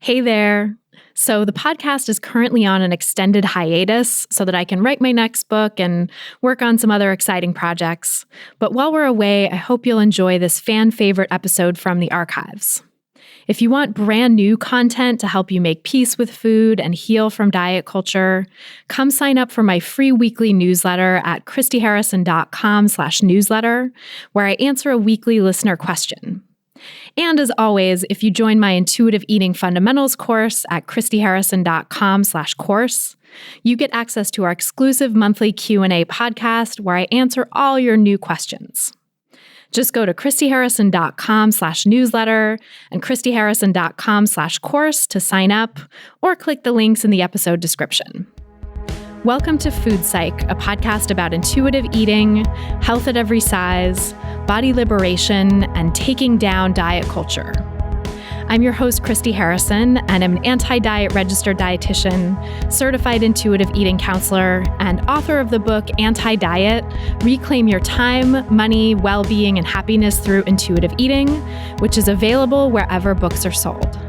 Hey there. So the podcast is currently on an extended hiatus so that I can write my next book and work on some other exciting projects. But while we're away, I hope you'll enjoy this fan favorite episode from the archives. If you want brand new content to help you make peace with food and heal from diet culture, come sign up for my free weekly newsletter at christyharrison.com/newsletter, where I answer a weekly listener question. And as always, if you join my Intuitive Eating Fundamentals course at christyharrison.com/course, you get access to our exclusive monthly Q&A podcast where I answer all your new questions. Just go to christyharrison.com/newsletter and christyharrison.com/course to sign up, or click the links in the episode description. Welcome to Food Psych, a podcast about intuitive eating, health at every size, body liberation, and taking down diet culture. I'm your host, Christy Harrison, and I'm an anti-diet registered dietitian, certified intuitive eating counselor, and author of the book Anti-Diet: Reclaim Your Time, Money, Well-Being, and Happiness Through Intuitive Eating, which is available wherever books are sold.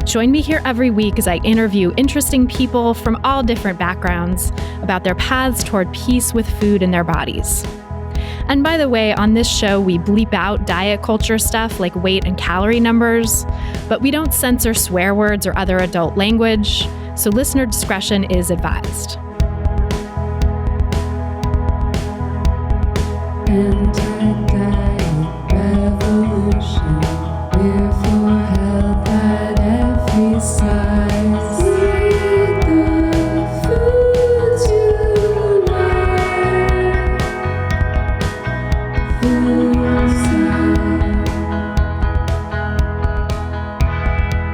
Join me here every week as I interview interesting people from all different backgrounds about their paths toward peace with food and their bodies. And by the way, on this show, we bleep out diet culture stuff like weight and calorie numbers, but we don't censor swear words or other adult language, so listener discretion is advised. Anti-diet revolution, we're for health at every size. Eat the foods you like. Food Psych.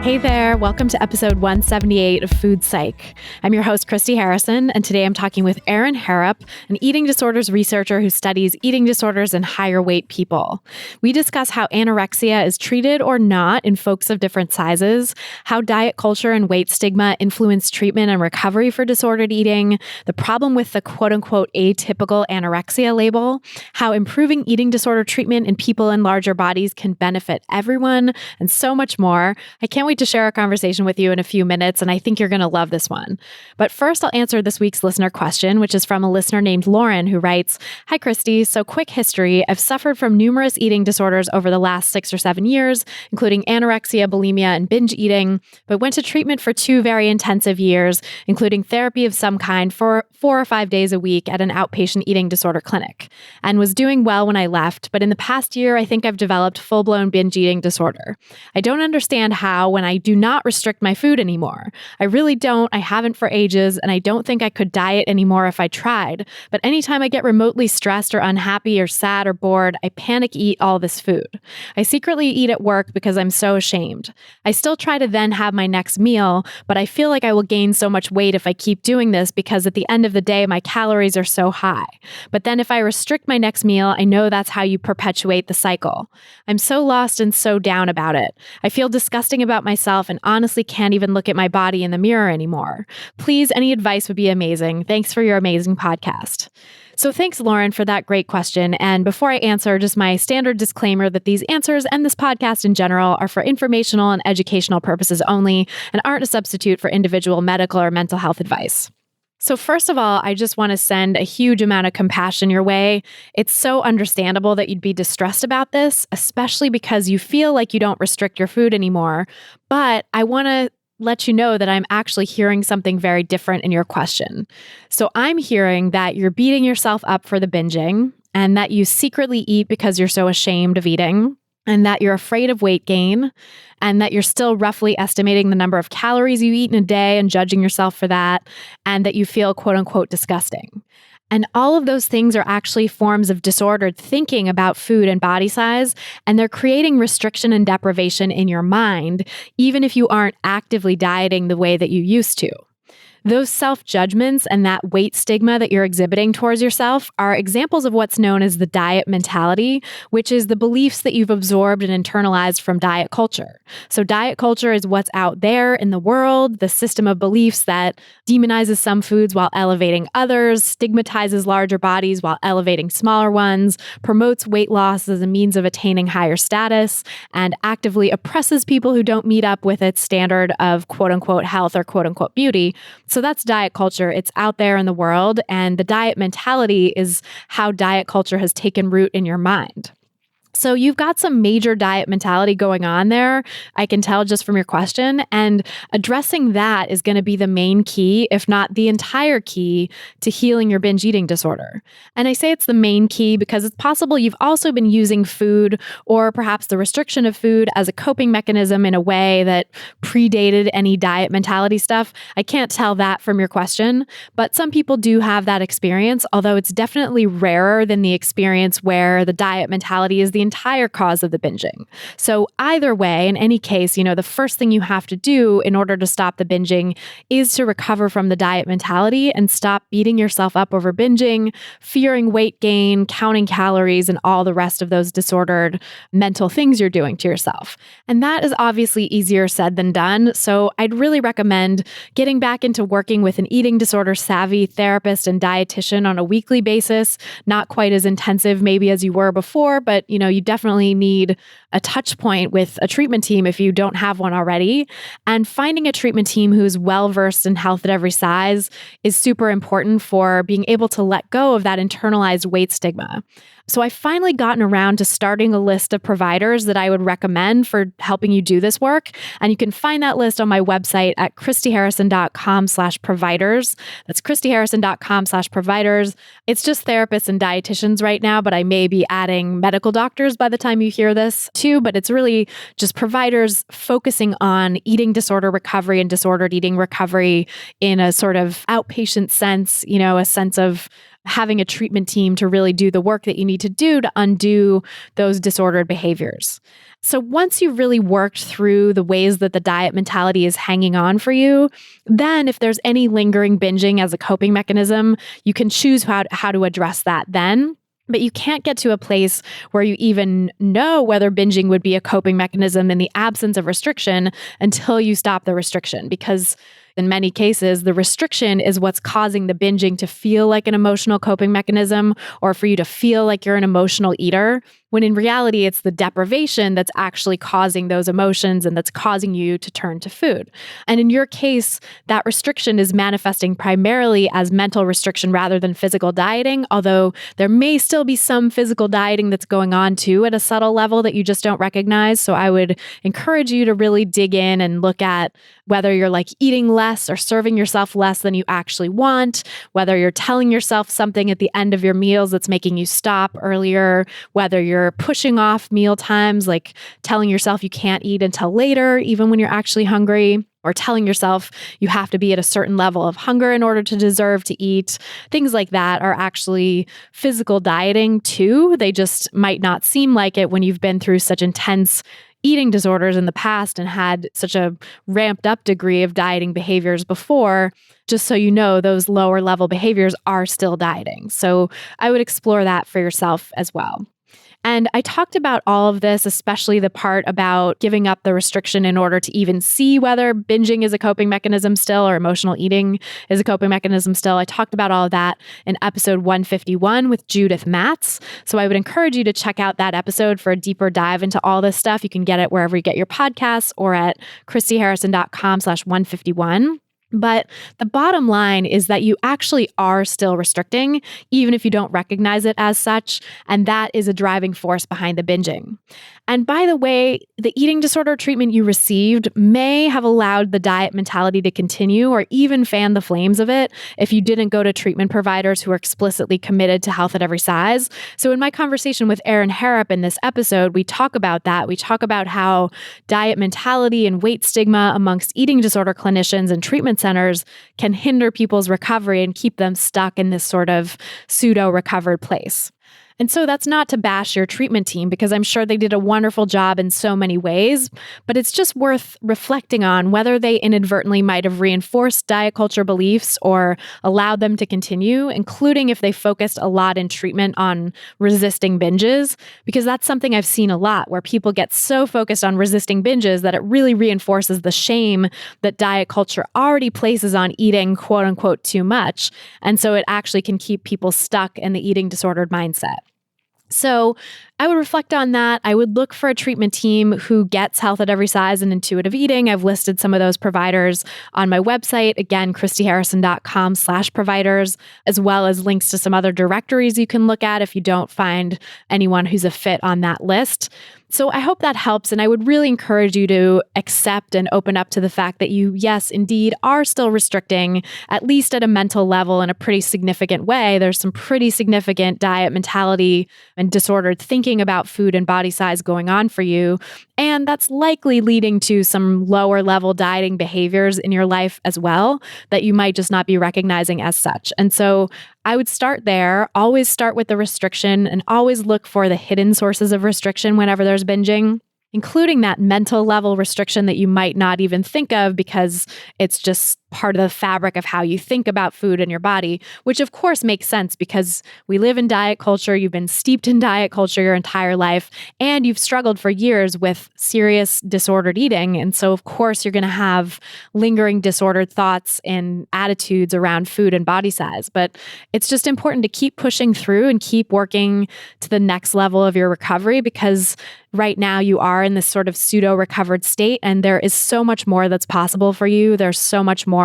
Hey there, welcome to episode 178 of Food Psych. I'm your host, Christy Harrison, and today I'm talking with Erin Harrop, an eating disorders researcher who studies eating disorders in higher weight people. We discuss how anorexia is treated or not in folks of different sizes, how diet culture and weight stigma influence treatment and recovery for disordered eating, the problem with the quote-unquote atypical anorexia label, how improving eating disorder treatment in people in larger bodies can benefit everyone, and so much more. I can't wait to share a conversation with you in a few minutes, and I think you're going to love this one. But first, I'll answer this week's listener question, which is from a listener named Lauren, who writes, "Hi, Christy. So quick history. I've suffered from numerous eating disorders over the last 6 or 7 years, including anorexia, bulimia, and binge eating, but went to treatment for 2 very intensive years, including therapy of some kind for 4 or 5 days a week at an outpatient eating disorder clinic, and was doing well when I left. But in the past year, I think I've developed full-blown binge eating disorder. I don't understand how when I do not restrict my food anymore. I really don't. I haven't for ages, and I don't think I could diet anymore if I tried. But anytime I get remotely stressed or unhappy or sad or bored, I panic eat all this food. I secretly eat at work because I'm so ashamed. I still try to then have my next meal, but I feel like I will gain so much weight if I keep doing this because at the end of the day, my calories are so high. But then if I restrict my next meal, I know that's how you perpetuate the cycle. I'm so lost and so down about it. I feel disgusting about myself and honestly can't even look at my body in the mirror anymore. Please, any advice would be amazing. Thanks for your amazing podcast." So thanks, Lauren, for that great question. And before I answer, just my standard disclaimer that these answers and this podcast in general are for informational and educational purposes only and aren't a substitute for individual medical or mental health advice. So first of all, I just want to send a huge amount of compassion your way. It's so understandable that you'd be distressed about this, especially because you feel like you don't restrict your food anymore. But I want to let you know that I'm actually hearing something very different in your question. So I'm hearing that you're beating yourself up for the binging, and that you secretly eat because you're so ashamed of eating, and that you're afraid of weight gain, and that you're still roughly estimating the number of calories you eat in a day and judging yourself for that, and that you feel quote unquote disgusting. And all of those things are actually forms of disordered thinking about food and body size, and they're creating restriction and deprivation in your mind, even if you aren't actively dieting the way that you used to. Those self-judgments and that weight stigma that you're exhibiting towards yourself are examples of what's known as the diet mentality, which is the beliefs that you've absorbed and internalized from diet culture. So diet culture is what's out there in the world, the system of beliefs that demonizes some foods while elevating others, stigmatizes larger bodies while elevating smaller ones, promotes weight loss as a means of attaining higher status, and actively oppresses people who don't meet up with its standard of quote-unquote health or quote-unquote beauty. So that's diet culture. It's out there in the world, and the diet mentality is how diet culture has taken root in your mind. So you've got some major diet mentality going on there, I can tell just from your question, and addressing that is going to be the main key, if not the entire key, to healing your binge eating disorder. And I say it's the main key because it's possible you've also been using food or perhaps the restriction of food as a coping mechanism in a way that predated any diet mentality stuff. I can't tell that from your question, but some people do have that experience, although it's definitely rarer than the experience where the diet mentality is the entire cause of the binging. So either way, in any case, the first thing you have to do in order to stop the binging is to recover from the diet mentality and stop beating yourself up over binging, fearing weight gain, counting calories, and all the rest of those disordered mental things you're doing to yourself. And that is obviously easier said than done. So I'd really recommend getting back into working with an eating disorder savvy therapist and dietitian on a weekly basis, not quite as intensive maybe as you were before, but you definitely need a touch point with a treatment team if you don't have one already. And finding a treatment team who's well-versed in health at every size is super important for being able to let go of that internalized weight stigma. So I've finally gotten around to starting a list of providers that I would recommend for helping you do this work. And you can find that list on my website at christyharrison.com/providers. That's christyharrison.com/providers. It's just therapists and dietitians right now, but I may be adding medical doctors by the time you hear this too. But it's really just providers focusing on eating disorder recovery and disordered eating recovery in a sort of outpatient sense, a sense of having a treatment team to really do the work that you need to do to undo those disordered behaviors. So once you've really worked through the ways that the diet mentality is hanging on for you, then if there's any lingering binging as a coping mechanism, you can choose how to address that then. But you can't get to a place where you even know whether binging would be a coping mechanism in the absence of restriction until you stop the restriction, because in many cases, the restriction is what's causing the binging to feel like an emotional coping mechanism or for you to feel like you're an emotional eater, when in reality, it's the deprivation that's actually causing those emotions and that's causing you to turn to food. And in your case, that restriction is manifesting primarily as mental restriction rather than physical dieting, although there may still be some physical dieting that's going on too at a subtle level that you just don't recognize. So I would encourage you to really dig in and look at whether you're eating less or serving yourself less than you actually want, whether you're telling yourself something at the end of your meals that's making you stop earlier, whether you're pushing off meal times, like telling yourself you can't eat until later, even when you're actually hungry, or telling yourself you have to be at a certain level of hunger in order to deserve to eat. Things like that are actually physical dieting too. They just might not seem like it when you've been through such intense eating disorders in the past and had such a ramped up degree of dieting behaviors before. Just so you know, those lower level behaviors are still dieting. So I would explore that for yourself as well. And I talked about all of this, especially the part about giving up the restriction in order to even see whether binging is a coping mechanism still or emotional eating is a coping mechanism still. I talked about all of that in episode 151 with Judith Matz. So I would encourage you to check out that episode for a deeper dive into all this stuff. You can get it wherever you get your podcasts or at christyharrison.com/151. But the bottom line is that you actually are still restricting, even if you don't recognize it as such. And that is a driving force behind the binging. And by the way, the eating disorder treatment you received may have allowed the diet mentality to continue or even fan the flames of it if you didn't go to treatment providers who are explicitly committed to health at every size. So in my conversation with Erin Harrop in this episode, we talk about that. We talk about how diet mentality and weight stigma amongst eating disorder clinicians and treatment centers can hinder people's recovery and keep them stuck in this sort of pseudo-recovered place. And so that's not to bash your treatment team because I'm sure they did a wonderful job in so many ways, but it's just worth reflecting on whether they inadvertently might have reinforced diet culture beliefs or allowed them to continue, including if they focused a lot in treatment on resisting binges, because that's something I've seen a lot where people get so focused on resisting binges that it really reinforces the shame that diet culture already places on eating quote unquote too much. And so it actually can keep people stuck in the eating disordered mindset. So I would reflect on that. I would look for a treatment team who gets health at every size and intuitive eating. I've listed some of those providers on my website. Again, christyharrison.com/providers, as well as links to some other directories you can look at if you don't find anyone who's a fit on that list. So I hope that helps. And I would really encourage you to accept and open up to the fact that you, yes, indeed, are still restricting, at least at a mental level in a pretty significant way. There's some pretty significant diet mentality and disordered thinking about food and body size going on for you. And that's likely leading to some lower level dieting behaviors in your life as well that you might just not be recognizing as such. And so I would start there, always start with the restriction and always look for the hidden sources of restriction whenever there's binging, including that mental level restriction that you might not even think of because it's just part of the fabric of how you think about food in your body, which of course makes sense because we live in diet culture, you've been steeped in diet culture your entire life, and you've struggled for years with serious disordered eating. And so of course you're going to have lingering disordered thoughts and attitudes around food and body size. But it's just important to keep pushing through and keep working to the next level of your recovery because right now you are in this sort of pseudo recovered state and there is so much more that's possible for you. There's so much more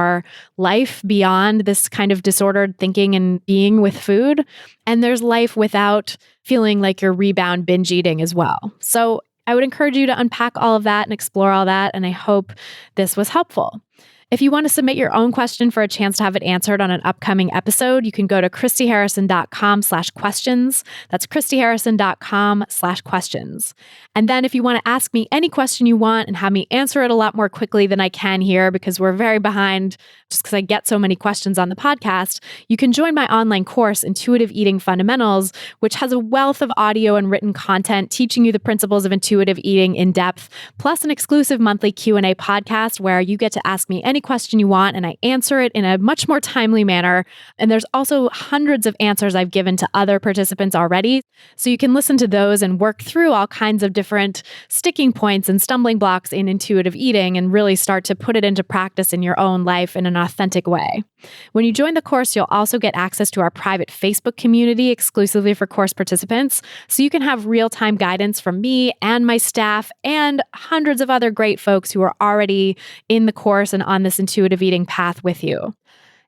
life beyond this kind of disordered thinking and being with food. And there's life without feeling like you're rebound binge eating as well. So I would encourage you to unpack all of that and explore all that. And I hope this was helpful. If you want to submit your own question for a chance to have it answered on an upcoming episode, you can go to christyharrison.com/questions. That's christyharrison.com/questions. And then if you want to ask me any question you want and have me answer it a lot more quickly than I can here because we're very behind just because I get so many questions on the podcast, you can join my online course, Intuitive Eating Fundamentals, which has a wealth of audio and written content teaching you the principles of intuitive eating in depth, plus an exclusive monthly Q&A podcast where you get to ask me any question you want and I answer it in a much more timely manner. And there's also hundreds of answers I've given to other participants already. So you can listen to those and work through all kinds of different sticking points and stumbling blocks in intuitive eating and really start to put it into practice in your own life in an authentic way. When you join the course, you'll also get access to our private Facebook community exclusively for course participants. So you can have real-time guidance from me and my staff and hundreds of other great folks who are already in the course and on this intuitive eating path with you.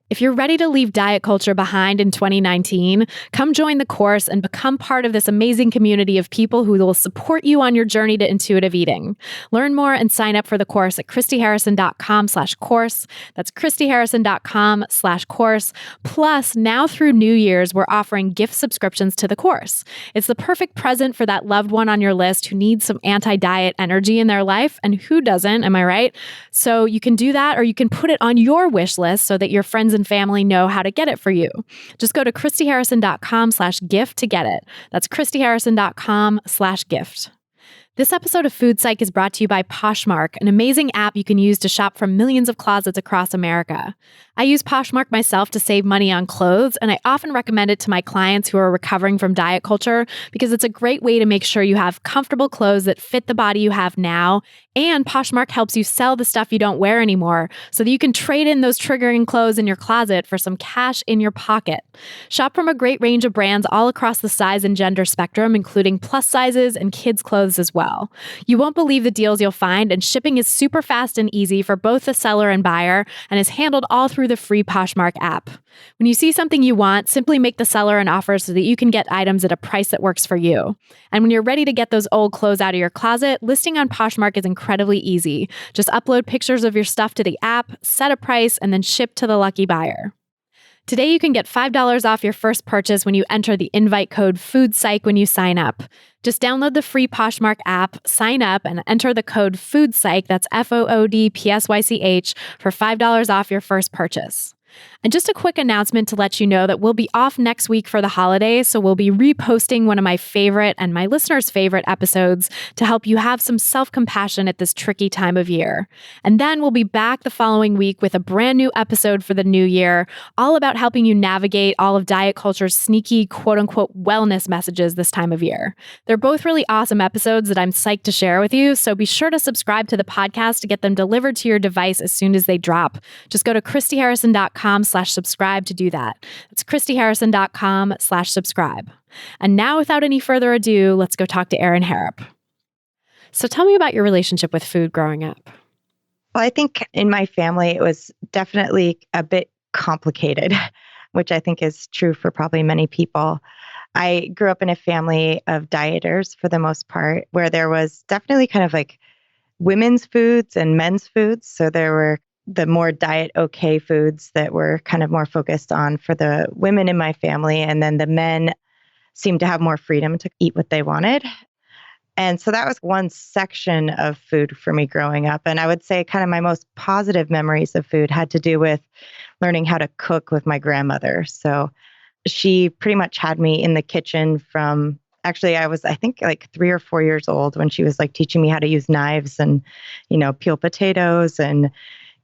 If you're ready to leave diet culture behind in 2019, come join the course and become part of this amazing community of people who will support you on your journey to intuitive eating. Learn more and sign up for the course at christyharrison.com/course. That's christyharrison.com/course. Plus, now through New Year's, we're offering gift subscriptions to the course. It's the perfect present for that loved one on your list who needs some anti-diet energy in their life, and who doesn't, am I right? So you can do that, or you can put it on your wish list so that your friends and family know how to get it for you. Just go to christyharrison.com/gift to get it. That's christyharrison.com/gift. This episode of Food Psych is brought to you by Poshmark, an amazing app you can use to shop from millions of closets across America. I use Poshmark myself to save money on clothes, and I often recommend it to my clients who are recovering from diet culture because it's a great way to make sure you have comfortable clothes that fit the body you have now, and Poshmark helps you sell the stuff you don't wear anymore so that you can trade in those triggering clothes in your closet for some cash in your pocket. Shop from a great range of brands all across the size and gender spectrum, including plus sizes and kids' clothes as well. You won't believe the deals you'll find, and shipping is super fast and easy for both the seller and buyer and is handled all through the free Poshmark app. When you see something you want, simply make the seller an offer so that you can get items at a price that works for you. And when you're ready to get those old clothes out of your closet, listing on Poshmark is incredibly easy. Just upload pictures of your stuff to the app, set a price, and then ship to the lucky buyer. Today, you can get $5 off your first purchase when you enter the invite code FOODPSYCH when you sign up. Just download the free Poshmark app, sign up, and enter the code FOODPSYCH, that's FOODPSYCH, for $5 off your first purchase. And just a quick announcement to let you know that we'll be off next week for the holidays. So we'll be reposting one of my favorite and my listeners' favorite episodes to help you have some self-compassion at this tricky time of year. And then we'll be back the following week with a brand new episode for the new year, all about helping you navigate all of diet culture's sneaky quote unquote wellness messages this time of year. They're both really awesome episodes that I'm psyched to share with you. So be sure to subscribe to the podcast to get them delivered to your device as soon as they drop. Just go to christyharrison.com/subscribe to do that. That's christyharrison.com/subscribe. And now, without any further ado, let's go talk to Erin Harrop. So tell me about your relationship with food growing up. Well, I think in my family, it was definitely a bit complicated, which I think is true for probably many people. I grew up in a family of dieters for the most part, where there was definitely kind of like women's foods and men's foods. So there were the more diet okay foods that were kind of more focused on for the women in my family. And then the men seemed to have more freedom to eat what they wanted. And so that was one section of food for me growing up. And I would say kind of my most positive memories of food had to do with learning how to cook with my grandmother. So she pretty much had me in the kitchen from, actually, I was, I think, like 3 or 4 years old when she was like teaching me how to use knives and, peel potatoes and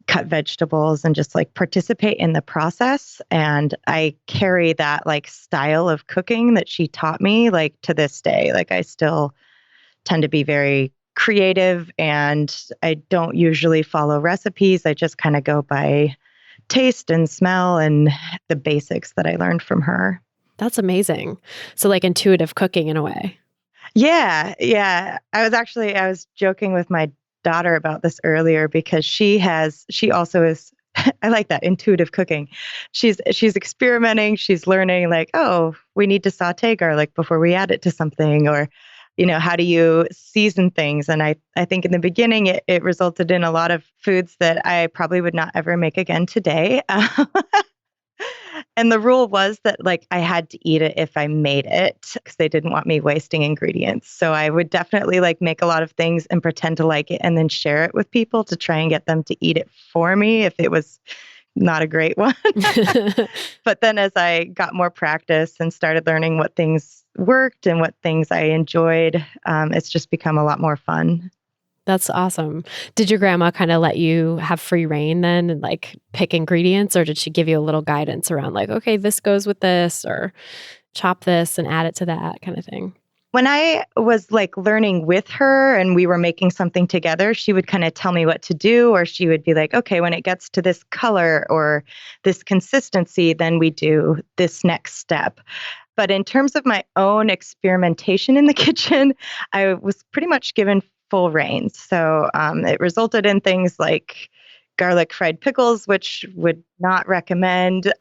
cut vegetables and just like participate in the process. And I carry that like style of cooking that she taught me like to this day. Like I still tend to be very creative and I don't usually follow recipes. I just kind of go by taste and smell and the basics that I learned from her. That's amazing. So like intuitive cooking in a way. Yeah. I was joking with my daughter about this earlier because she also is, I like that, intuitive cooking. She's experimenting, she's learning like, oh, we need to saute garlic before we add it to something, or, how do you season things? And I think in the beginning, it resulted in a lot of foods that I probably would not ever make again today. And the rule was that like I had to eat it if I made it because they didn't want me wasting ingredients. So I would definitely like make a lot of things and pretend to like it and then share it with people to try and get them to eat it for me if it was not a great one. But then as I got more practice and started learning what things worked and what things I enjoyed, it's just become a lot more fun. That's awesome. Did your grandma kind of let you have free reign then and like pick ingredients, or did she give you a little guidance around like, okay, this goes with this, or chop this and add it to that kind of thing? When I was like learning with her and we were making something together, she would kind of tell me what to do, or she would be like, okay, when it gets to this color or this consistency, then we do this next step. But in terms of my own experimentation in the kitchen, I was pretty much given full reign. So it resulted in things like garlic fried pickles, which would not recommend.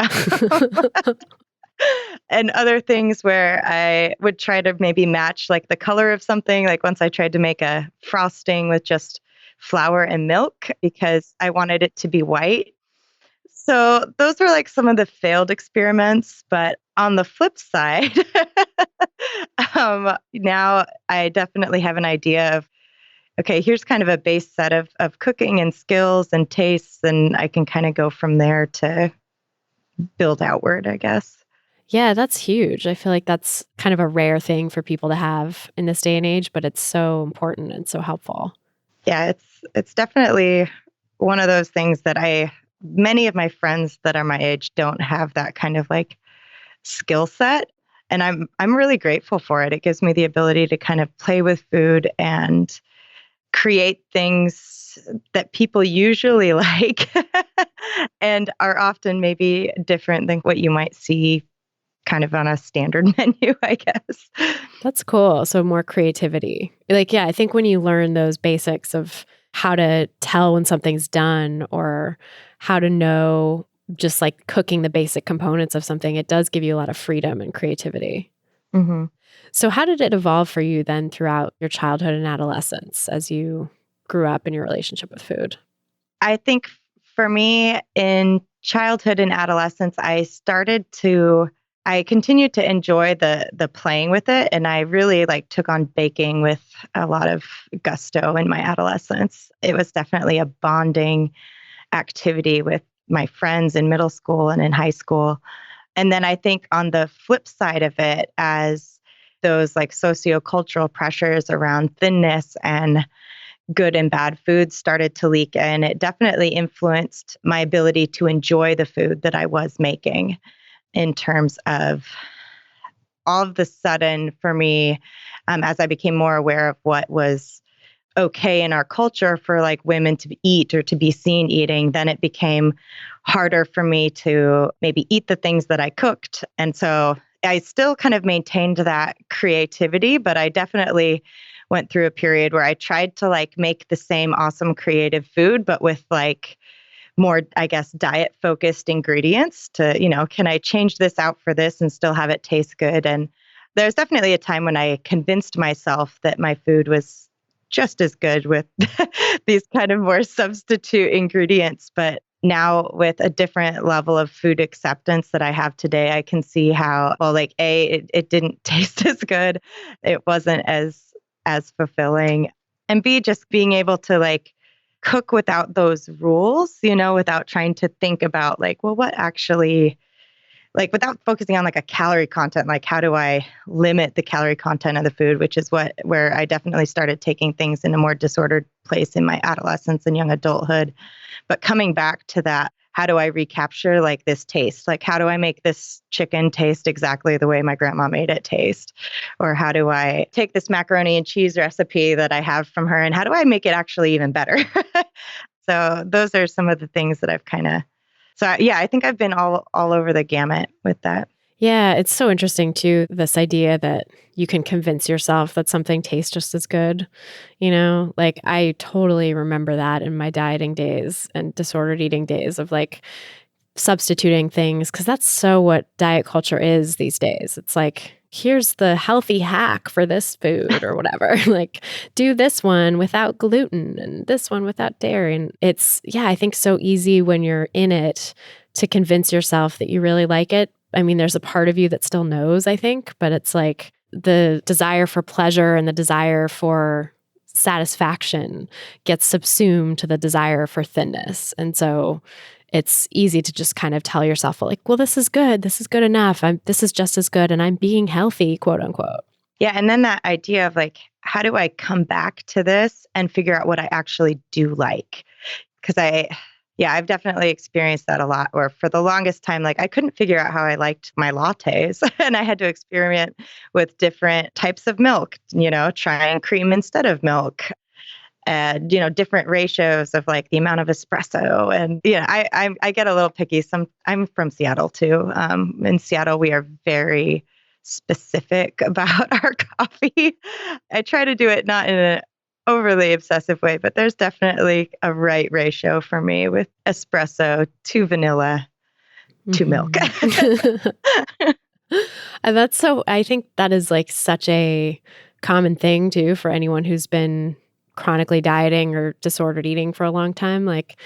And other things where I would try to maybe match like the color of something. Like once I tried to make a frosting with just flour and milk because I wanted it to be white. So those were like some of the failed experiments. But on the flip side, now I definitely have an idea of, okay, here's kind of a base set of cooking and skills and tastes, and I can kind of go from there to build outward, I guess. Yeah, that's huge. I feel like that's kind of a rare thing for people to have in this day and age, but it's so important and so helpful. Yeah, it's definitely one of those things that many of my friends that are my age don't have that kind of like skill set. And I'm really grateful for it. It gives me the ability to kind of play with food and create things that people usually like and are often maybe different than what you might see kind of on a standard menu, I guess. That's cool. So more creativity. Like, yeah, I think when you learn those basics of how to tell when something's done or how to know just like cooking the basic components of something, it does give you a lot of freedom and creativity. Mm-hmm. So how did it evolve for you then throughout your childhood and adolescence as you grew up in your relationship with food? I think for me in childhood and adolescence, I continued to enjoy the playing with it. And I really like took on baking with a lot of gusto in my adolescence. It was definitely a bonding activity with my friends in middle school and in high school. And then I think on the flip side of it, as those like sociocultural pressures around thinness and good and bad foods started to leak in, it definitely influenced my ability to enjoy the food that I was making, in terms of all of the sudden for me, as I became more aware of what was okay in our culture for like women to eat or to be seen eating, then it became harder for me to maybe eat the things that I cooked. And so I still kind of maintained that creativity, but I definitely went through a period where I tried to like make the same awesome creative food, but with like more, I guess, diet focused ingredients to, can I change this out for this and still have it taste good? And there's definitely a time when I convinced myself that my food was just as good with these kind of more substitute ingredients. But now with a different level of food acceptance that I have today, I can see how, well, like it didn't taste as good. It wasn't as fulfilling. And B, just being able to like cook without those rules, without trying to think about like, well, what actually, like without focusing on like a calorie content, like how do I limit the calorie content of the food, which is where I definitely started taking things in a more disordered place in my adolescence and young adulthood. But coming back to that, how do I recapture like this taste? Like, how do I make this chicken taste exactly the way my grandma made it taste? Or how do I take this macaroni and cheese recipe that I have from her and how do I make it actually even better? So those are some of the things that I've I think I've been all over the gamut with that. Yeah, it's so interesting too, this idea that you can convince yourself that something tastes just as good. Like I totally remember that in my dieting days and disordered eating days of like substituting things, because that's so what diet culture is these days. It's like, here's the healthy hack for this food or whatever. Like, do this one without gluten and this one without dairy. And it's, I think so easy when you're in it to convince yourself that you really like it. I mean, there's a part of you that still knows, I think, but it's like the desire for pleasure and the desire for satisfaction gets subsumed to the desire for thinness. And so it's easy to just kind of tell yourself like, well, this is good. This is good enough. This is just as good. And I'm being healthy, quote unquote. Yeah. And then that idea of like, how do I come back to this and figure out what I actually do like? Because I've definitely experienced that a lot, or for the longest time, like I couldn't figure out how I liked my lattes and I had to experiment with different types of milk, trying cream instead of milk. And, different ratios of like the amount of espresso. And, I get a little picky. I'm from Seattle too. In Seattle, we are very specific about our coffee. I try to do it not in an overly obsessive way, but there's definitely a right ratio for me with espresso to vanilla to milk. And I think that is like such a common thing too for anyone who's been chronically dieting or disordered eating for a long time. Like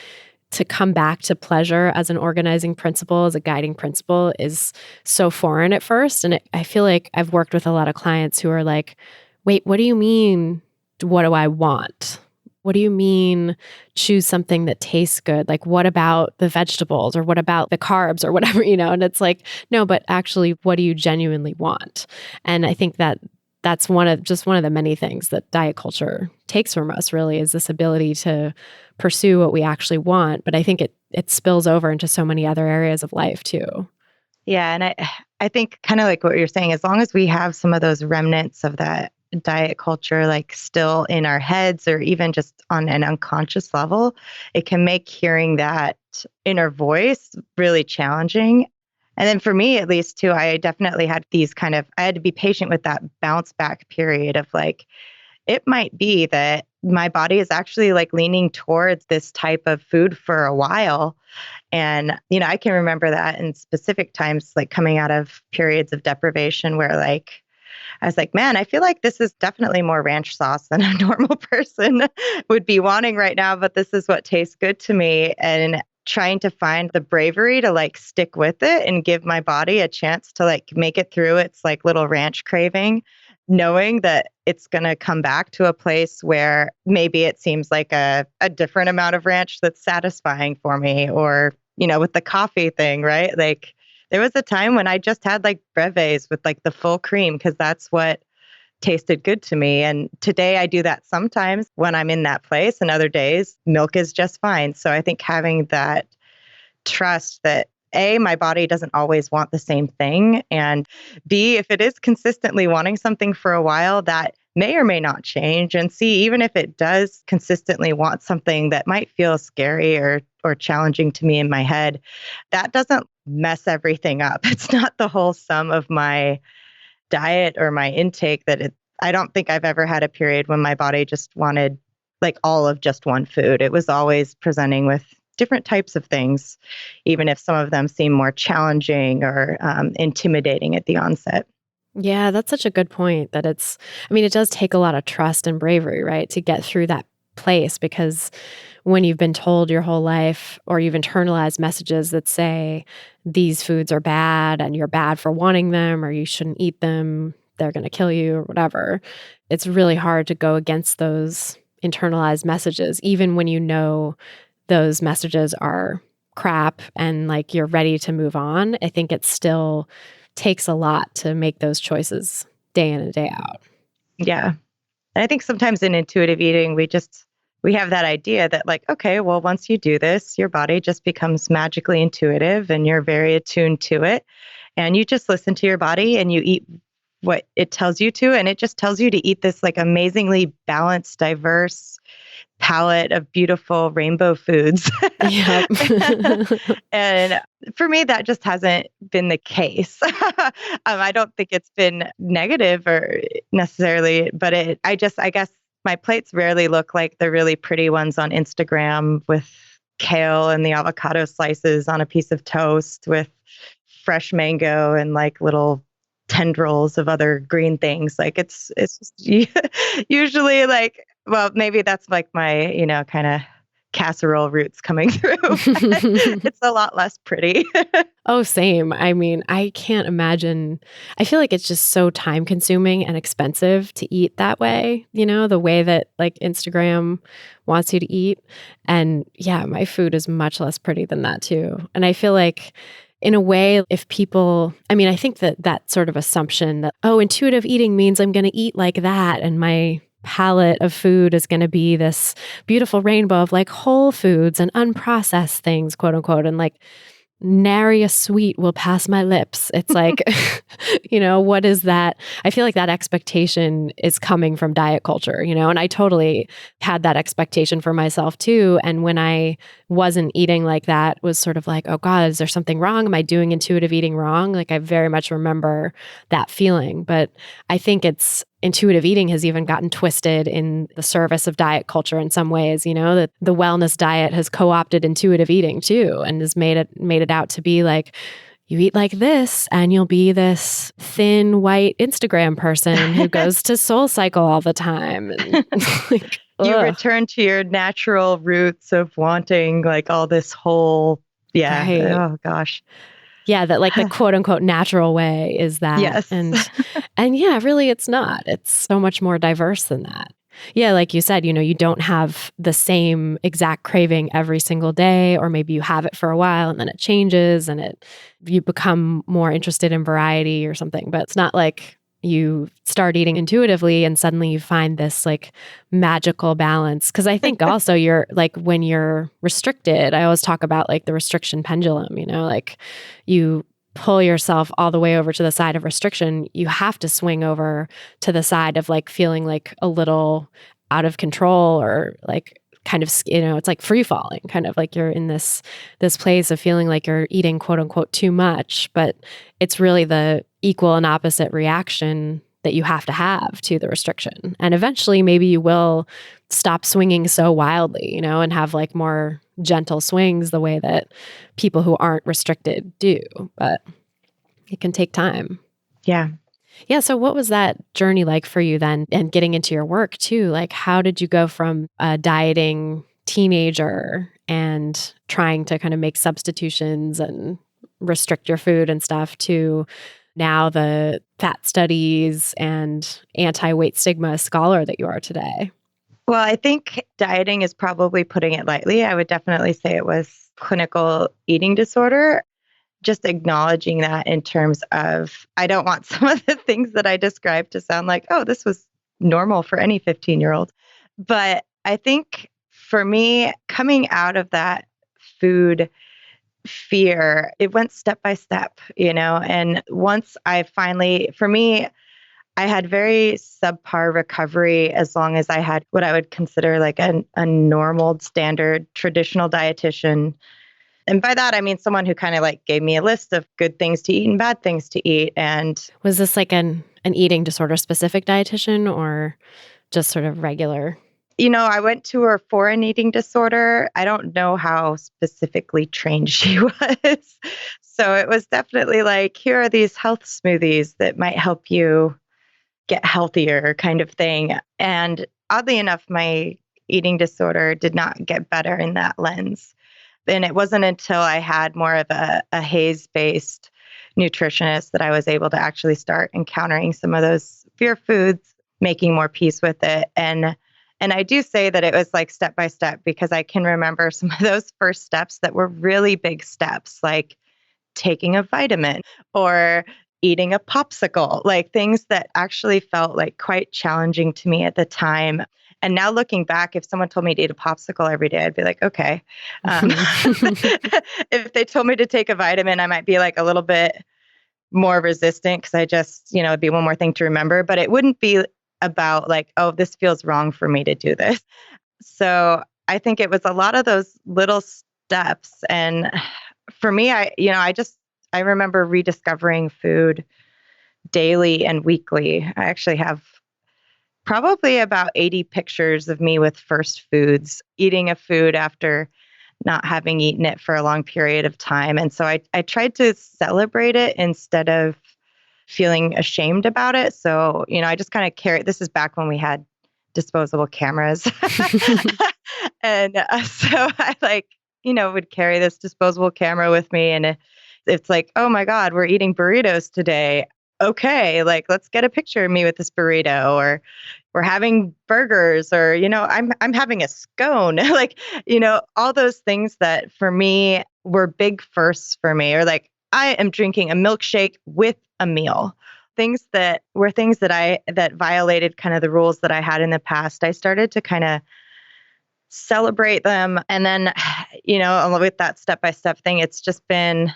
to come back to pleasure as an organizing principle, as a guiding principle is so foreign at first. And I feel like I've worked with a lot of clients who are like, wait, what do you mean? What do I want? What do you mean choose something that tastes good? Like, what about the vegetables or what about the carbs or whatever, and it's like, no, but actually, what do you genuinely want? And I think that's one of the many things that diet culture takes from us, really, is this ability to pursue what we actually want. But I think it spills over into so many other areas of life too. Yeah. And I think kind of like what you're saying, as long as we have some of those remnants of that diet culture, like still in our heads or even just on an unconscious level, it can make hearing that inner voice really challenging. And then for me, at least too, I definitely had I had to be patient with that bounce back period of like, it might be that my body is actually like leaning towards this type of food for a while. And, I can remember that in specific times, like coming out of periods of deprivation where like, I was like, man, I feel like this is definitely more ranch sauce than a normal person would be wanting right now, but this is what tastes good to me. And trying to find the bravery to like stick with it and give my body a chance to like make it through its like little ranch craving, knowing that it's going to come back to a place where maybe it seems like a different amount of ranch that's satisfying for me, or with the coffee thing, right? Like there was a time when I just had like brevets with like the full cream because that's what tasted good to me. And today I do that sometimes when I'm in that place, and other days milk is just fine. So I think having that trust that A, my body doesn't always want the same thing. And B, if it is consistently wanting something for a while, that may or may not change. And C, even if it does consistently want something that might feel scary or challenging to me in my head, that doesn't mess everything up. It's not the whole sum of my diet or my intake I don't think I've ever had a period when my body just wanted like all of just one food. It was always presenting with different types of things, even if some of them seem more challenging or intimidating at the onset. Yeah, that's such a good point that it does take a lot of trust and bravery, right, to get through that place, because when you've been told your whole life or you've internalized messages that say these foods are bad and you're bad for wanting them or you shouldn't eat them, they're going to kill you or whatever, it's really hard to go against those internalized messages, even when you know those messages are crap and like you're ready to move on. I think it still takes a lot to make those choices day in and day out. Yeah. And I think sometimes in intuitive eating, we have that idea that like, okay, well, once you do this, your body just becomes magically intuitive and you're very attuned to it. And you just listen to your body and you eat what it tells you to. And it just tells you to eat this like amazingly balanced, diverse palette of beautiful rainbow foods. Yep. And for me, that just hasn't been the case. I don't think it's been negative or necessarily, but I guess my plates rarely look like the really pretty ones on Instagram with kale and the avocado slices on a piece of toast with fresh mango and like little tendrils of other green things. Like it's just usually like, well, maybe that's like my, kind of casserole roots coming through. It's a lot less pretty. Oh, same. I can't imagine. I feel like it's just so time consuming and expensive to eat that way, the way that like Instagram wants you to eat. And yeah, my food is much less pretty than that too. And I feel like in a way, if people, I think that sort of assumption that, oh, intuitive eating means I'm going to eat like that and my palette of food is going to be this beautiful rainbow of like whole foods and unprocessed things, quote unquote, and like nary a sweet will pass my lips. It's like, what is that? I feel like that expectation is coming from diet culture, and I totally had that expectation for myself too. And when I wasn't eating like that, was sort of like, oh God, is there something wrong? Am I doing intuitive eating wrong? Like I very much remember that feeling. But I think intuitive eating has even gotten twisted in the service of diet culture in some ways, that the wellness diet has co-opted intuitive eating too, and has made it out to be like, you eat like this and you'll be this thin white Instagram person who goes to Soul Cycle all the time. And like, you return to your natural roots of wanting like all this whole, yeah. Right. Oh gosh. Yeah, that like the quote unquote natural way is that. Yes. And yeah, really it's not. It's so much more diverse than that. Yeah, like you said, you don't have the same exact craving every single day, or maybe you have it for a while and then it changes and you become more interested in variety or something. But it's not like you start eating intuitively and suddenly you find this like magical balance. Because I think also you're like when you're restricted, I always talk about like the restriction pendulum, like you pull yourself all the way over to the side of restriction, you have to swing over to the side of like feeling like a little out of control or like kind of, it's like free falling, kind of like you're in this place of feeling like you're eating quote unquote too much, but it's really the equal and opposite reaction that you have to the restriction. And eventually maybe you will stop swinging so wildly, and have like more gentle swings the way that people who aren't restricted do, but it can take time. Yeah. Yeah. So what was that journey like for you then, and getting into your work too? Like, how did you go from a dieting teenager and trying to kind of make substitutions and restrict your food and stuff to now the fat studies and anti-weight stigma scholar that you are today? Well, I think dieting is probably putting it lightly. I would definitely say it was clinical eating disorder, just acknowledging that in terms of, I don't want some of the things that I described to sound like, oh, this was normal for any 15-year-old. But I think for me, coming out of that food fear, it went step by step, and once I finally, for me, I had very subpar recovery as long as I had what I would consider like a normal, standard, traditional dietitian. And by that, I mean someone who kind of like gave me a list of good things to eat and bad things to eat. And Was this like an eating disorder specific dietitian or just sort of regular? I went to her for an eating disorder. I don't know how specifically trained she was. So it was definitely like, here are these health smoothies that might help you get healthier kind of thing. And oddly enough, my eating disorder did not get better in that lens. And it wasn't until I had more of a Haze-based nutritionist that I was able to actually start encountering some of those fear foods, making more peace with it. And I do say that it was like step by step, because I can remember some of those first steps that were really big steps, like taking a vitamin or eating a popsicle, like things that actually felt like quite challenging to me at the time. And now looking back, if someone told me to eat a popsicle every day, I'd be like, okay. If they told me to take a vitamin, I might be like a little bit more resistant because I just, it'd be one more thing to remember, but it wouldn't be about like, oh, this feels wrong for me to do this. So I think it was a lot of those little steps. And for me, I remember rediscovering food daily and weekly. I actually have probably about 80 pictures of me with first foods, eating a food after not having eaten it for a long period of time. And so I tried to celebrate it instead of feeling ashamed about it. So, I just kind of this is back when we had disposable cameras. And so I would carry this disposable camera with me. And it's like, oh my God, we're eating burritos today. Okay, like let's get a picture of me with this burrito, or we're having burgers, or I'm having a scone. Like, all those things that for me were big firsts for me, or like I am drinking a milkshake with a meal. Things that that violated kind of the rules that I had in the past. I started to kind of celebrate them. And then, with that step-by-step thing, it's just been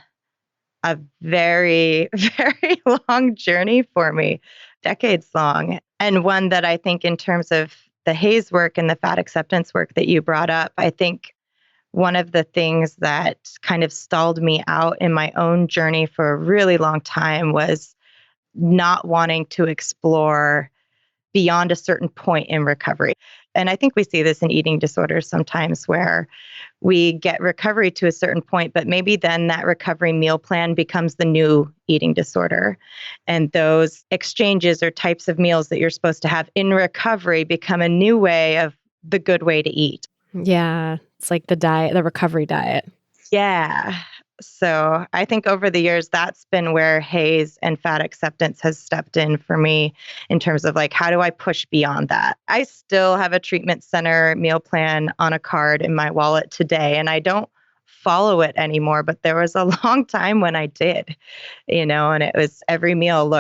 a very, very long journey for me, decades long. And one that I think in terms of the Haze work and the fat acceptance work that you brought up, I think one of the things that kind of stalled me out in my own journey for a really long time was not wanting to explore beyond a certain point in recovery. And I think we see this in eating disorders sometimes, where we get recovery to a certain point, but maybe then that recovery meal plan becomes the new eating disorder. And those exchanges or types of meals that you're supposed to have in recovery become a new way of the good way to eat. Yeah. It's like the recovery diet. Yeah. So I think over the years, that's been where Haze and fat acceptance has stepped in for me in terms of like, how do I push beyond that? I still have a treatment center meal plan on a card in my wallet today, and I don't follow it anymore, but there was a long time when I did, and it was every meal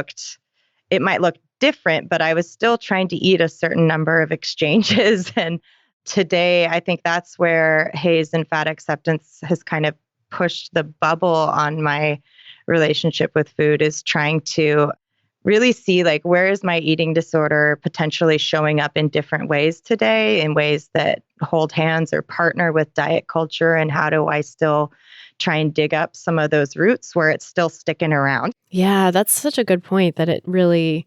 it might look different, but I was still trying to eat a certain number of exchanges. And today, I think that's where Haze and fat acceptance has kind of pushed the bubble on my relationship with food, is trying to really see like, where is my eating disorder potentially showing up in different ways today, in ways that hold hands or partner with diet culture, and how do I still try and dig up some of those roots where it's still sticking around? Yeah, that's such a good point, that it really,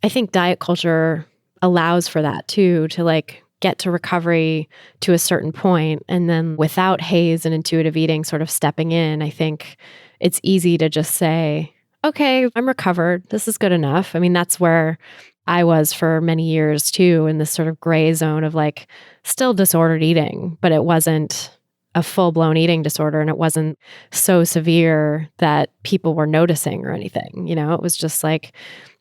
I think diet culture allows for that too, to like get to recovery to a certain point. And then without Haze and intuitive eating sort of stepping in, I think it's easy to just say, okay, I'm recovered. This is good enough. I mean, that's where I was for many years too, in this sort of gray zone of like still disordered eating, but it wasn't a full-blown eating disorder and it wasn't so severe that people were noticing or anything. It was just like,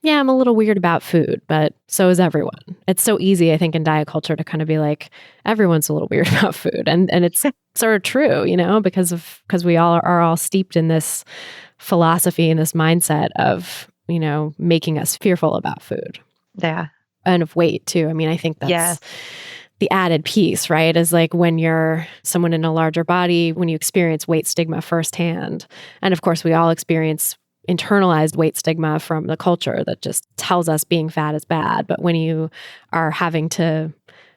yeah, I'm a little weird about food, but so is everyone. It's so easy, I think, in diet culture to kind of be like, everyone's a little weird about food. And it's sort of true, because we all are all steeped in this philosophy and this mindset of, making us fearful about food. Yeah. And of weight too. I mean, I think that's Yes. the added piece, right? Is like when you're someone in a larger body, when you experience weight stigma firsthand. And of course, we all experience internalized weight stigma from the culture that just tells us being fat is bad. But when you are having to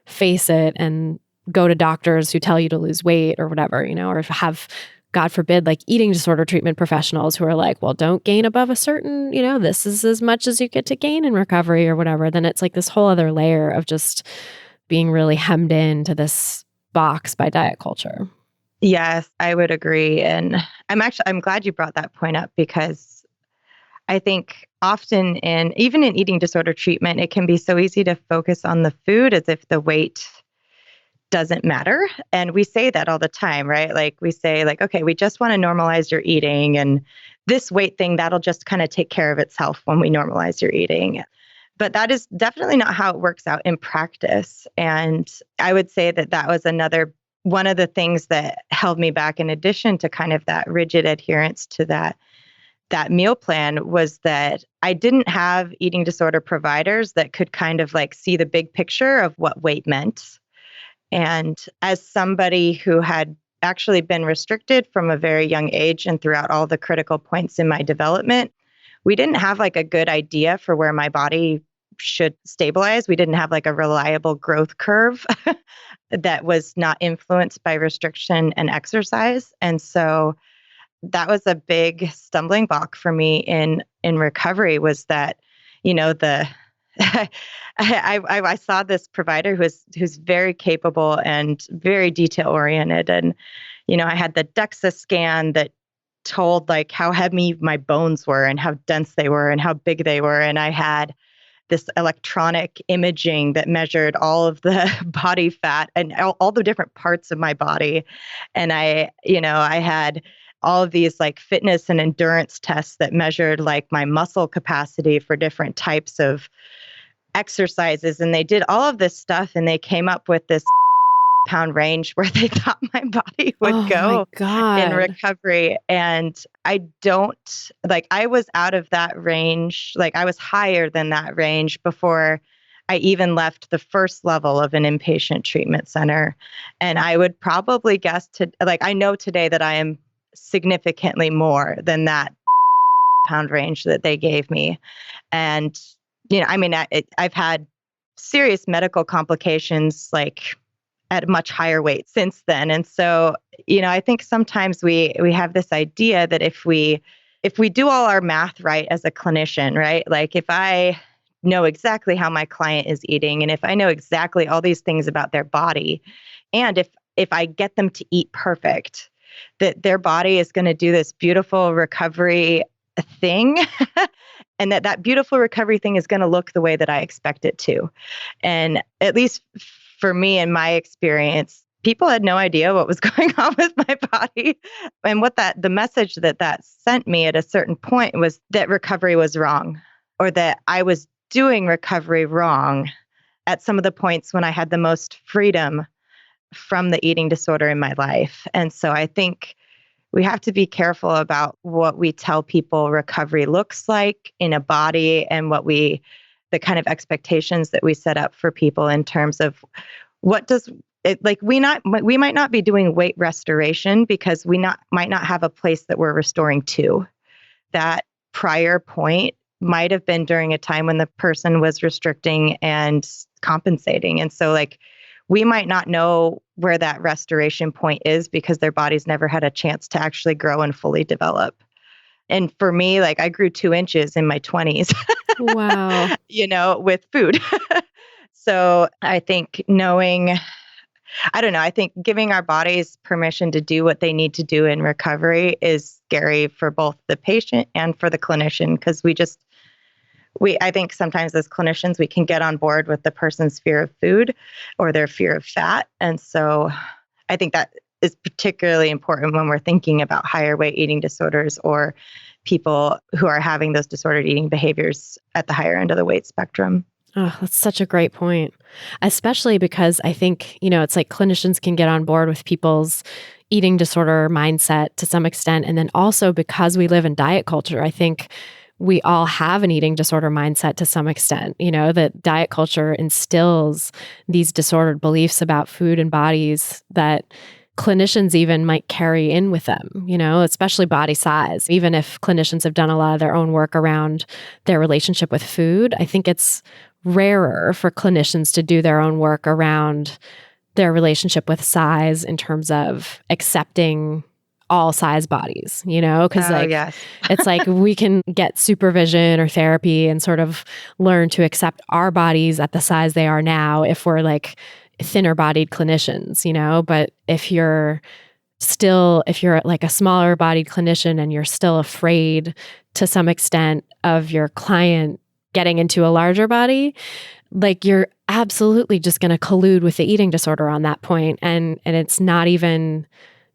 face it and go to doctors who tell you to lose weight or whatever, or have, God forbid, like eating disorder treatment professionals who are like, well, don't gain above a certain, this is as much as you get to gain in recovery or whatever, then it's like this whole other layer of just being really hemmed into this box by diet culture. Yes, I would agree. And I'm glad you brought that point up, because I think often even in eating disorder treatment, it can be so easy to focus on the food as if the weight doesn't matter. And we say that all the time, right? Like we say like, okay, we just want to normalize your eating, and this weight thing, that'll just kind of take care of itself when we normalize your eating. But that is definitely not how it works out in practice. And I would say that was one of the things that held me back, in addition to kind of that rigid adherence to that meal plan, was that I didn't have eating disorder providers that could kind of like see the big picture of what weight meant. And as somebody who had actually been restricted from a very young age and throughout all the critical points in my development, we didn't have like a good idea for where my body should stabilize. We didn't have like a reliable growth curve that was not influenced by restriction and exercise. And so that was a big stumbling block for me in recovery, was that, I saw this provider who's very capable and very detail oriented. And, I had the DEXA scan that told like how heavy my bones were and how dense they were and how big they were. And I had this electronic imaging that measured all of the body fat and all the different parts of my body. And I had all of these like fitness and endurance tests that measured like my muscle capacity for different types of exercises. And they did all of this stuff, and they came up with this pound range where they thought my body would go in recovery. And I was out of that range. Like I was higher than that range before I even left the first level of an inpatient treatment center. And I would probably guess I know today that I am significantly more than that pound range that they gave me. And, I've had serious medical complications like at a much higher weight since then. And so, I think sometimes we have this idea that if we do all our math right as a clinician, right? Like if I know exactly how my client is eating, and if I know exactly all these things about their body, and if I get them to eat perfect, that their body is going to do this beautiful recovery thing. And that beautiful recovery thing is going to look the way that I expect it to. And at least for me, in my experience, people had no idea what was going on with my body. And the message that sent me at a certain point was that recovery was wrong, or that I was doing recovery wrong at some of the points when I had the most freedom from the eating disorder in my life. And so I think we have to be careful about what we tell people recovery looks like in a body, and the kind of expectations that we set up for people in terms of what does it like. We might not be doing weight restoration because we might not have a place that we're restoring to. That prior point might have been during a time when the person was restricting and compensating. And so like we might not know where that restoration point is because their body's never had a chance to actually grow and fully develop. And for me, like I grew 2 inches in my 20s. Wow. With food. So I think I think giving our bodies permission to do what they need to do in recovery is scary for both the patient and for the clinician, because I think sometimes as clinicians, we can get on board with the person's fear of food or their fear of fat. And so I think that is particularly important when we're thinking about higher weight eating disorders or people who are having those disordered eating behaviors at the higher end of the weight spectrum. Oh, that's such a great point. Especially because I think, it's like clinicians can get on board with people's eating disorder mindset to some extent. And then also because we live in diet culture, I think we all have an eating disorder mindset to some extent, that diet culture instills these disordered beliefs about food and bodies that clinicians even might carry in with them, especially body size. Even if clinicians have done a lot of their own work around their relationship with food, I think it's rarer for clinicians to do their own work around their relationship with size in terms of accepting all size bodies, because Yes. it's like we can get supervision or therapy and sort of learn to accept our bodies at the size they are now if we're like thinner bodied clinicians, but if you're like a smaller bodied clinician and you're still afraid to some extent of your client getting into a larger body, like you're absolutely just going to collude with the eating disorder on that point. And it's not even,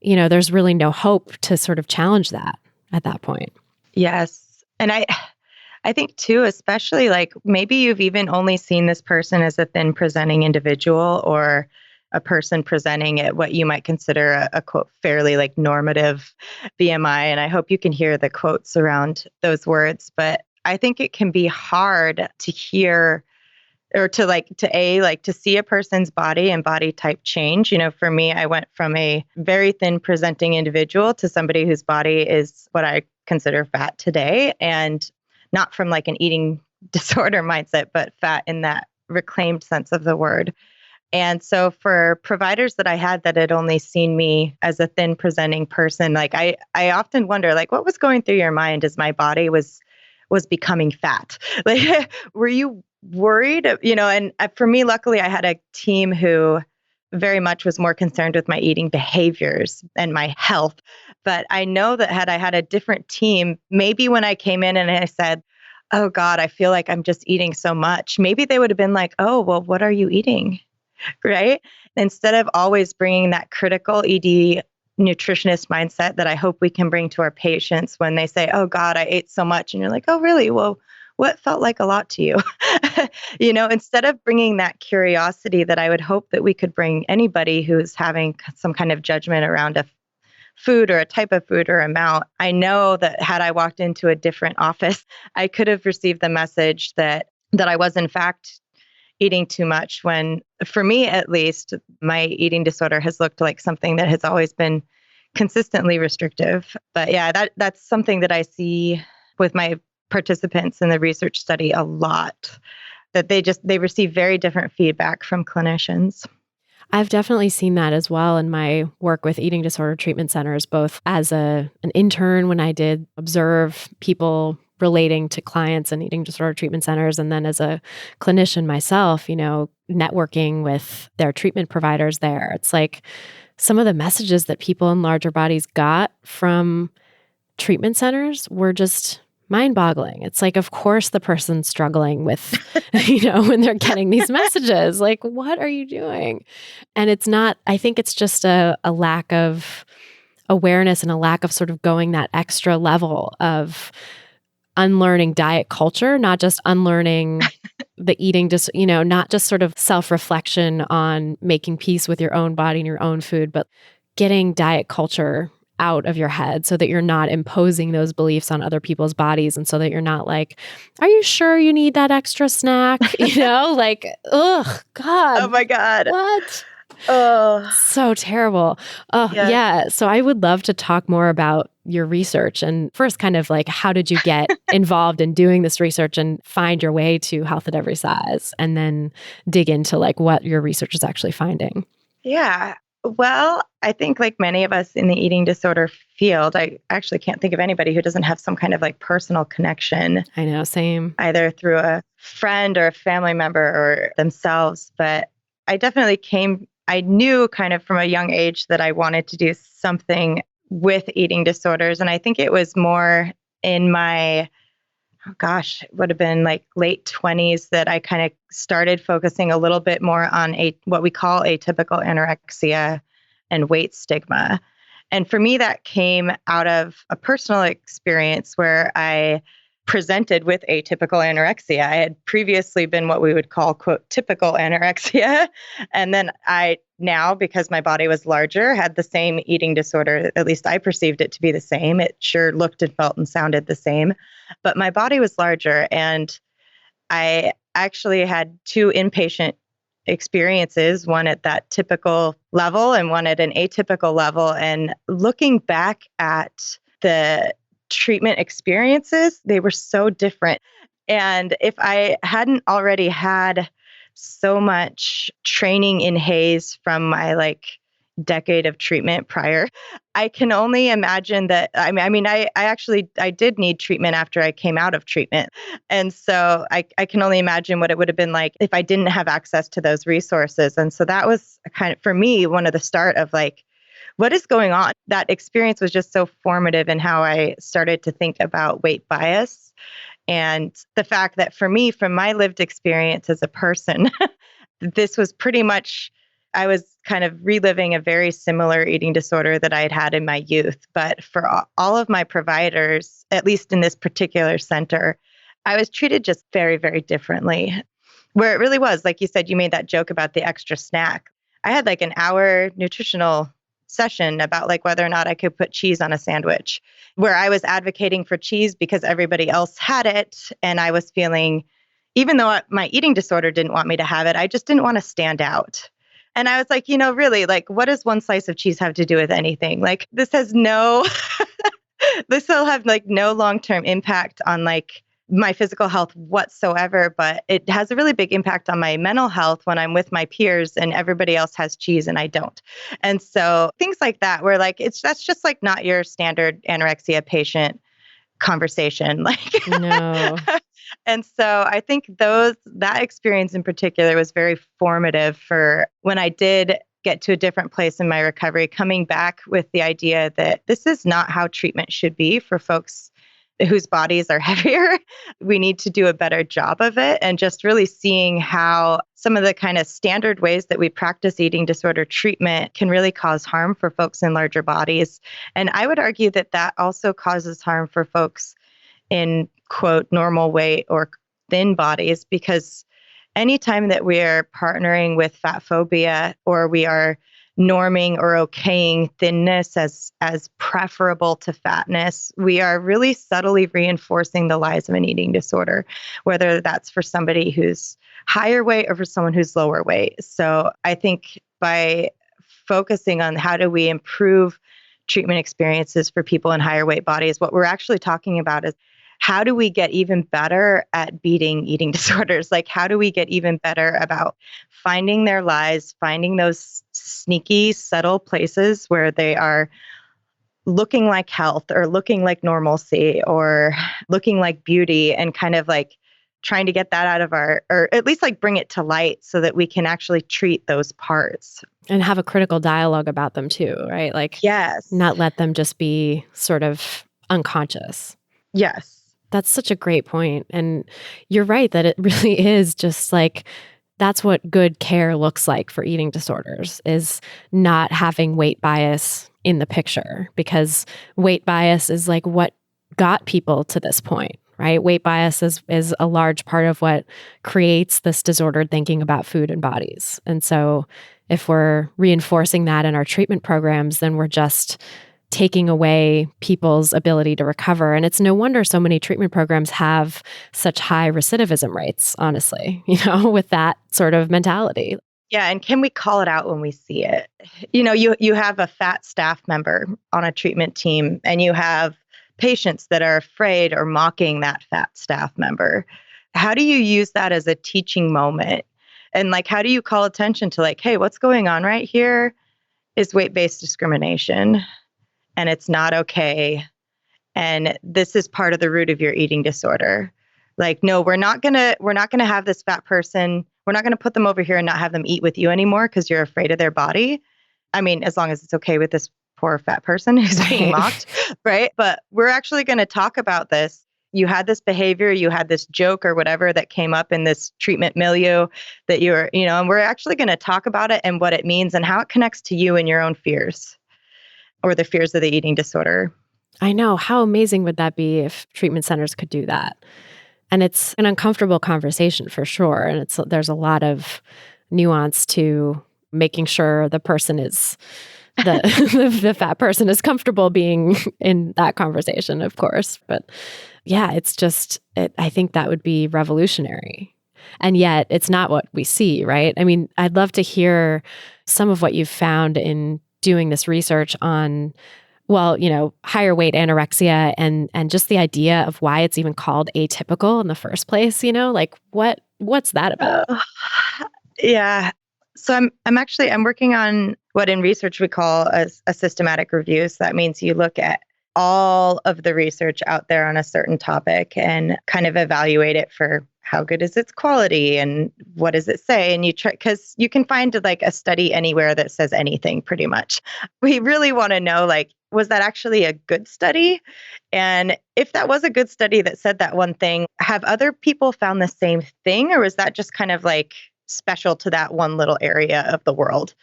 there's really no hope to sort of challenge that at that point. Yes. And I think too, especially like maybe you've even only seen this person as a thin presenting individual or a person presenting at what you might consider a quote, fairly like normative BMI. And I hope you can hear the quotes around those words. But I think it can be hard to hear or to see a person's body and body type change. For me, I went from a very thin presenting individual to somebody whose body is what I consider fat today, and not from like an eating disorder mindset, but fat in that reclaimed sense of the word. And so for providers that I had that had only seen me as a thin presenting person, like I often wonder, like, what was going through your mind as my body was becoming fat? Like, were you worried? And for me, luckily, I had a team who very much was more concerned with my eating behaviors and my health. But I know that had I had a different team, maybe when I came in and I said, oh God, I feel like I'm just eating so much, maybe they would have been like, oh, well, what are you eating? Right? Instead of always bringing that critical ED nutritionist mindset that I hope we can bring to our patients when they say, oh God, I ate so much. And you're like, oh, really? Well, what felt like a lot to you? Instead of bringing that curiosity that I would hope that we could bring anybody who's having some kind of judgment around a food or a type of food or amount. I know that had I walked into a different office, I could have received the message that I was in fact eating too much, when for me, at least, my eating disorder has looked like something that has always been consistently restrictive. But yeah, that's something that I see with my participants in the research study a lot, that they receive very different feedback from clinicians. I've definitely seen that as well in my work with eating disorder treatment centers, both as an intern when I did observe people relating to clients in eating disorder treatment centers, and then as a clinician myself, networking with their treatment providers there. It's like some of the messages that people in larger bodies got from treatment centers were just mind-boggling. It's like, of course, the person's struggling with, when they're getting these messages, like, what are you doing? And it's not, I think it's just a lack of awareness and a lack of sort of going that extra level of unlearning diet culture, not just unlearning the eating, not just sort of self-reflection on making peace with your own body and your own food, but getting diet culture out of your head so that you're not imposing those beliefs on other people's bodies, and so that you're not like, are you sure you need that extra snack? Like, ugh, God. Oh my God. What? Oh, so terrible. Oh, yeah. So I would love to talk more about your research, and first kind of like, how did you get involved in doing this research and find your way to health at every size, and then dig into like what your research is actually finding. Yeah. Well, I think like many of us in the eating disorder field, I actually can't think of anybody who doesn't have some kind of like personal connection. I know, same. Either through a friend or a family member or themselves. But I definitely I knew kind of from a young age that I wanted to do something with eating disorders. And I think it was more in my, it would have been like late 20s that I kind of started focusing a little bit more on what we call atypical anorexia, and weight stigma. And for me, that came out of a personal experience where I presented with atypical anorexia. I had previously been what we would call, quote, typical anorexia. And then I now, because my body was larger, had the same eating disorder. At least I perceived it to be the same. It sure looked and felt and sounded the same. But my body was larger. And I actually had two inpatient experiences, one at that typical level and one at an atypical level. And looking back at the treatment experiences, they were so different. And if I hadn't already had so much training in Haze from my decade of treatment prior, I can only imagine that. I did need treatment after I came out of treatment. And so I can only imagine what it would have been like if I didn't have access to those resources. And so that was kind of, for me, one of the start of what is going on? That experience was just so formative in how I started to think about weight bias. And the fact that for me, from my lived experience as a person, this was pretty much, I was kind of reliving a very similar eating disorder that I had had in my youth. But for all of my providers, at least in this particular center, I was treated just very, very differently. Where it really was, like you said, you made that joke about the extra snack. I had an hour nutritional session about whether or not I could put cheese on a sandwich, where I was advocating for cheese because everybody else had it. And I was feeling, even though my eating disorder didn't want me to have it, I just didn't want to stand out. And I was really, what does one slice of cheese have to do with anything? This has no, this will have no long-term impact on my physical health whatsoever, but it has a really big impact on my mental health when I'm with my peers and everybody else has cheese and I don't. And so things like that, where that's just not your standard anorexia patient conversation. No. And so I think that experience in particular was very formative for when I did get to a different place in my recovery, coming back with the idea that this is not how treatment should be for folks whose bodies are heavier. We need to do a better job of it, and just really seeing how some of the kind of standard ways that we practice eating disorder treatment can really cause harm for folks in larger bodies. And I would argue that that also causes harm for folks in, quote, normal weight or thin bodies, because anytime that we are partnering with fat phobia, or we are norming or okaying thinness as preferable to fatness, we are really subtly reinforcing the lies of an eating disorder, whether that's for somebody who's higher weight or for someone who's lower weight. So I think by focusing on how do we improve treatment experiences for people in higher weight bodies, what we're actually talking about is how do we get even better at beating eating disorders? How do we get even better about finding their lies, finding those sneaky, subtle places where they are looking like health or looking like normalcy or looking like beauty, and kind of trying to get that out of or at least bring it to light so that we can actually treat those parts. And have a critical dialogue about them too, right? Yes. Not let them just be sort of unconscious. Yes. That's such a great point. And you're right that it really is just that's what good care looks like for eating disorders, is not having weight bias in the picture, because weight bias is what got people to this point, right? Weight bias is a large part of what creates this disordered thinking about food and bodies. And so if we're reinforcing that in our treatment programs, then we're just taking away people's ability to recover. And it's no wonder so many treatment programs have such high recidivism rates, honestly, with that sort of mentality. Yeah. And can we call it out when we see it? You have a fat staff member on a treatment team, and you have patients that are afraid or mocking that fat staff member. How do you use that as a teaching moment? And how do you call attention to hey, what's going on right here is weight-based discrimination. And it's not okay. And this is part of the root of your eating disorder. No, we're not gonna have this fat person. We're not gonna put them over here and not have them eat with you anymore because you're afraid of their body. I mean, as long as it's okay with this poor fat person who's being mocked, right? But we're actually going to talk about this you had this behavior, you had this joke or whatever that came up in this treatment milieu that you're, and we're actually going to talk about it and what it means and how it connects to you and your own fears or the fears of the eating disorder. I know. How amazing would that be if treatment centers could do that? And it's an uncomfortable conversation for sure. And there's a lot of nuance to making sure the person is the fat person is comfortable being in that conversation, of course. But yeah, I think that would be revolutionary. And yet it's not what we see, right? I mean, I'd love to hear some of what you've found in doing this research on, higher weight anorexia and just the idea of why it's even called atypical in the first place, like what's that about? Yeah. So I'm working on what in research we call a systematic review. So that means you look at all of the research out there on a certain topic and kind of evaluate it for how good is its quality and what does it say? And you try, because you can find like a study anywhere that says anything pretty much. We really want to know, like, was that actually a good study? And if that was a good study that said that one thing, have other people found the same thing? Or was that just kind of like special to that one little area of the world?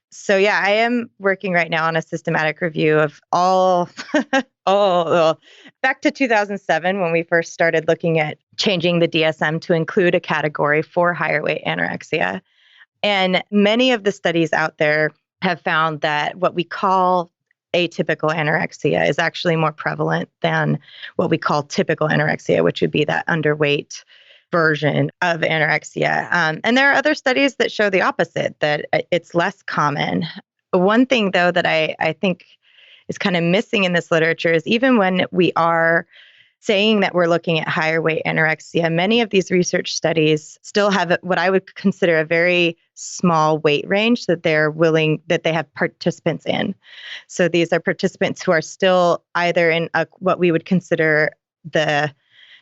So yeah, I am working right now on a systematic review of all back to 2007 when we first started looking at changing the DSM to include a category for higher weight anorexia. And many of the studies out there have found that what we call atypical anorexia is actually more prevalent than what we call typical anorexia, which would be that underweight version of anorexia. And there are other studies that show the opposite, that it's less common. One thing, though, that I think is kind of missing in this literature is even when we are saying that we're looking at higher weight anorexia, many of these research studies still have what I would consider a very small weight range that they have participants in. So these are participants who are still either in what we would consider the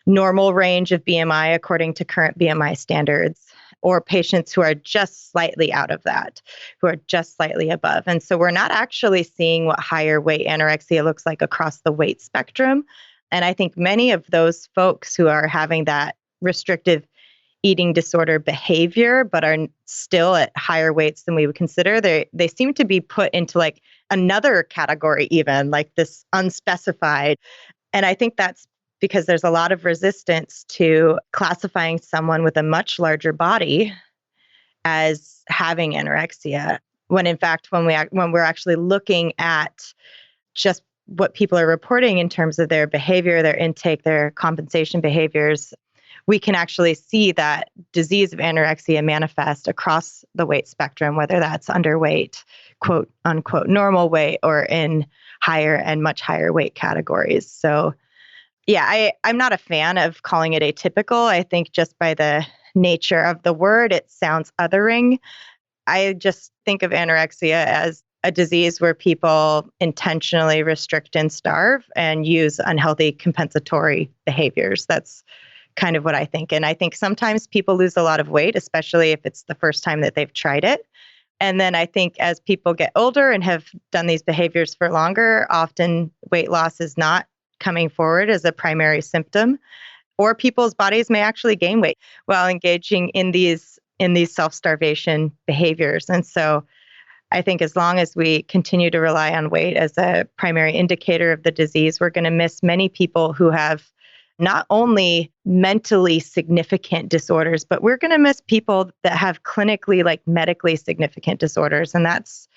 normal range of BMI according to current BMI standards, or patients who are just slightly out of that, who are just slightly above. And so we're not actually seeing what higher weight anorexia looks like across the weight spectrum. And I think many of those folks who are having that restrictive eating disorder behavior, but are still at higher weights than we would consider, they seem to be put into like another category, even like this unspecified. And I think that's because there's a lot of resistance to classifying someone with a much larger body as having anorexia, when in fact, when we're actually looking at just what people are reporting in terms of their behavior, their intake, their compensation behaviors, we can actually see that disease of anorexia manifest across the weight spectrum, whether that's underweight, quote unquote, normal weight, or in higher and much higher weight categories. So yeah, I'm not a fan of calling it atypical. I think just by the nature of the word, it sounds othering. I just think of anorexia as a disease where people intentionally restrict and starve and use unhealthy compensatory behaviors. That's kind of what I think. And I think sometimes people lose a lot of weight, especially if it's the first time that they've tried it. And then I think as people get older and have done these behaviors for longer, often weight loss is not coming forward as a primary symptom, or people's bodies may actually gain weight while engaging in these self-starvation behaviors. And so I think as long as we continue to rely on weight as a primary indicator of the disease, we're going to miss many people who have not only mentally significant disorders, but we're going to miss people that have clinically, like medically significant disorders. And that's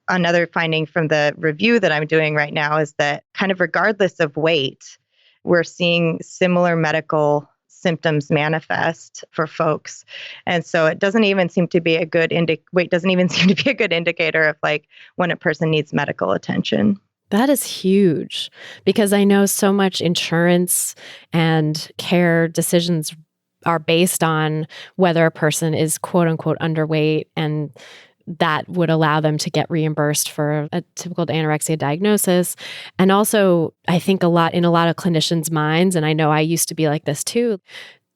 another finding from the review that I'm doing right now, is that kind of regardless of weight, we're seeing similar medical symptoms manifest for folks. And so it doesn't even seem to be a good weight doesn't even seem to be a good indicator of like when a person needs medical attention. That is huge, because I know so much insurance and care decisions are based on whether a person is quote unquote underweight, and that would allow them to get reimbursed for a typical anorexia diagnosis. And also, I think in a lot of clinicians' minds, and I know I used to be like this too,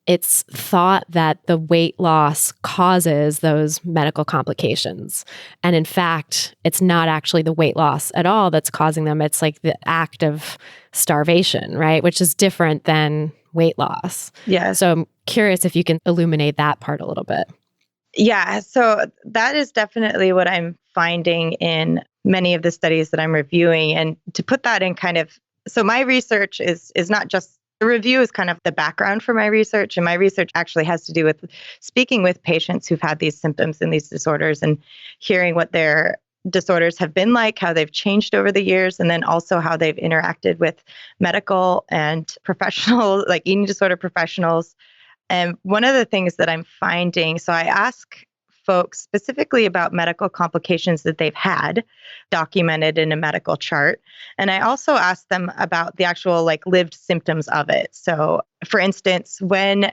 it's thought that the weight loss causes those medical complications. And in fact, it's not actually the weight loss at all that's causing them. It's like the act of starvation, right? Which is different than weight loss. Yes. So I'm curious if you can illuminate that part a little bit. Yeah. So that is definitely what I'm finding in many of the studies that I'm reviewing. And to put that in so my research is not just the review is kind of the background for my research. And my research actually has to do with speaking with patients who've had these symptoms and these disorders and hearing what their disorders have been like, how they've changed over the years, and then also how they've interacted with medical and professional, like eating disorder professionals. And one of the things that I'm finding, so I ask folks specifically about medical complications that they've had documented in a medical chart. And I also ask them about the actual lived symptoms of it. So for instance, when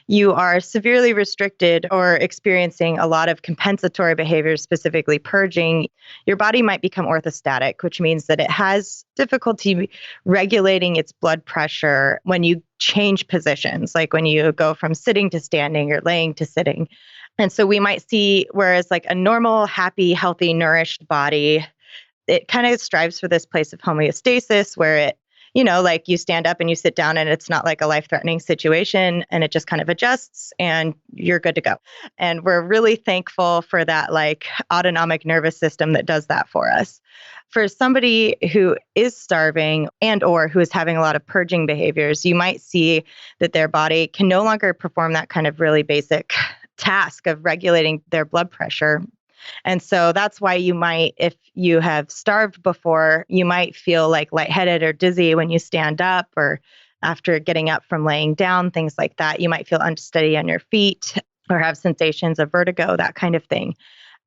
you are severely restricted or experiencing a lot of compensatory behaviors, specifically purging, your body might become orthostatic, which means that it has difficulty regulating its blood pressure when you change positions, like when you go from sitting to standing or laying to sitting. And so we might see, whereas a normal, happy, healthy, nourished body, it kind of strives for this place of homeostasis where it, you stand up and you sit down and it's not like a life-threatening situation and it just kind of adjusts and you're good to go. And we're really thankful for that autonomic nervous system that does that for us. For somebody who is starving and or who is having a lot of purging behaviors, you might see that their body can no longer perform that kind of really basic task of regulating their blood pressure. And so that's why you might, if you have starved before, you might feel lightheaded or dizzy when you stand up or after getting up from laying down, things like that. You might feel unsteady on your feet or have sensations of vertigo, that kind of thing.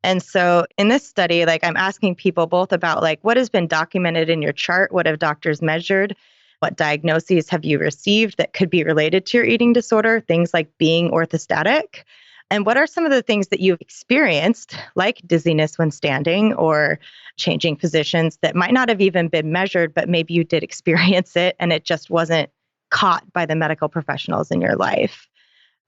And so in this study, I'm asking people both about what has been documented in your chart, what have doctors measured, what diagnoses have you received that could be related to your eating disorder, things like being orthostatic. And what are some of the things that you've experienced, like dizziness when standing or changing positions that might not have even been measured, but maybe you did experience it and it just wasn't caught by the medical professionals in your life?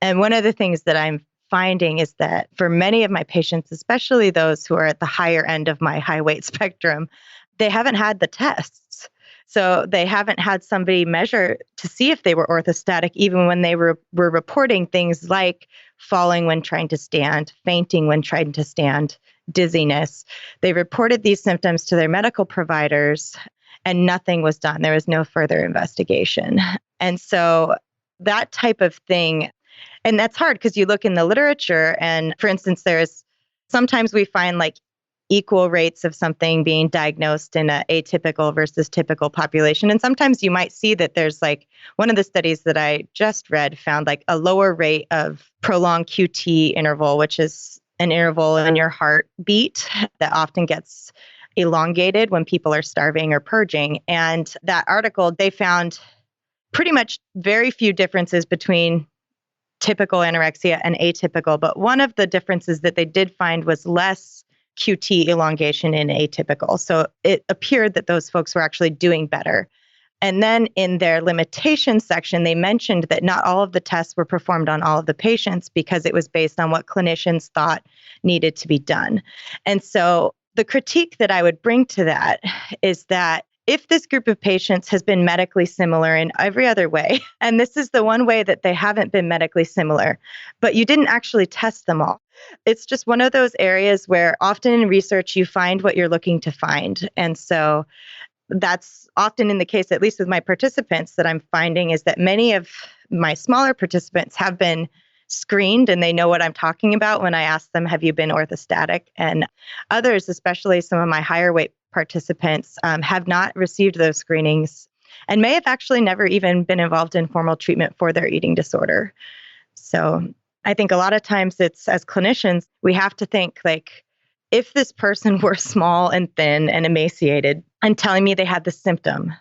And one of the things that I'm finding is that for many of my patients, especially those who are at the higher end of my high weight spectrum, they haven't had the tests. So they haven't had somebody measure to see if they were orthostatic, even when they were reporting things like falling when trying to stand, fainting when trying to stand, dizziness. They reported these symptoms to their medical providers and nothing was done. There was no further investigation. And so that type of thing, and that's hard because you look in the literature and, for instance, sometimes we find equal rates of something being diagnosed in an atypical versus typical population. And sometimes you might see that there's one of the studies that I just read found a lower rate of prolonged QT interval, which is an interval in your heartbeat that often gets elongated when people are starving or purging. And that article, they found pretty much very few differences between typical anorexia and atypical. But one of the differences that they did find was less QT elongation in atypical. So it appeared that those folks were actually doing better. And then in their limitations section, they mentioned that not all of the tests were performed on all of the patients because it was based on what clinicians thought needed to be done. And so the critique that I would bring to that is that if this group of patients has been medically similar in every other way, and this is the one way that they haven't been medically similar, but you didn't actually test them all. It's just one of those areas where often in research, you find what you're looking to find. And so that's often in the case, at least with my participants, that I'm finding is that many of my smaller participants have been screened and they know what I'm talking about when I ask them, have you been orthostatic? And others, especially some of my higher weight participants, have not received those screenings and may have actually never even been involved in formal treatment for their eating disorder. So I think a lot of times it's, as clinicians, we have to think if this person were small and thin and emaciated and telling me they had the symptom,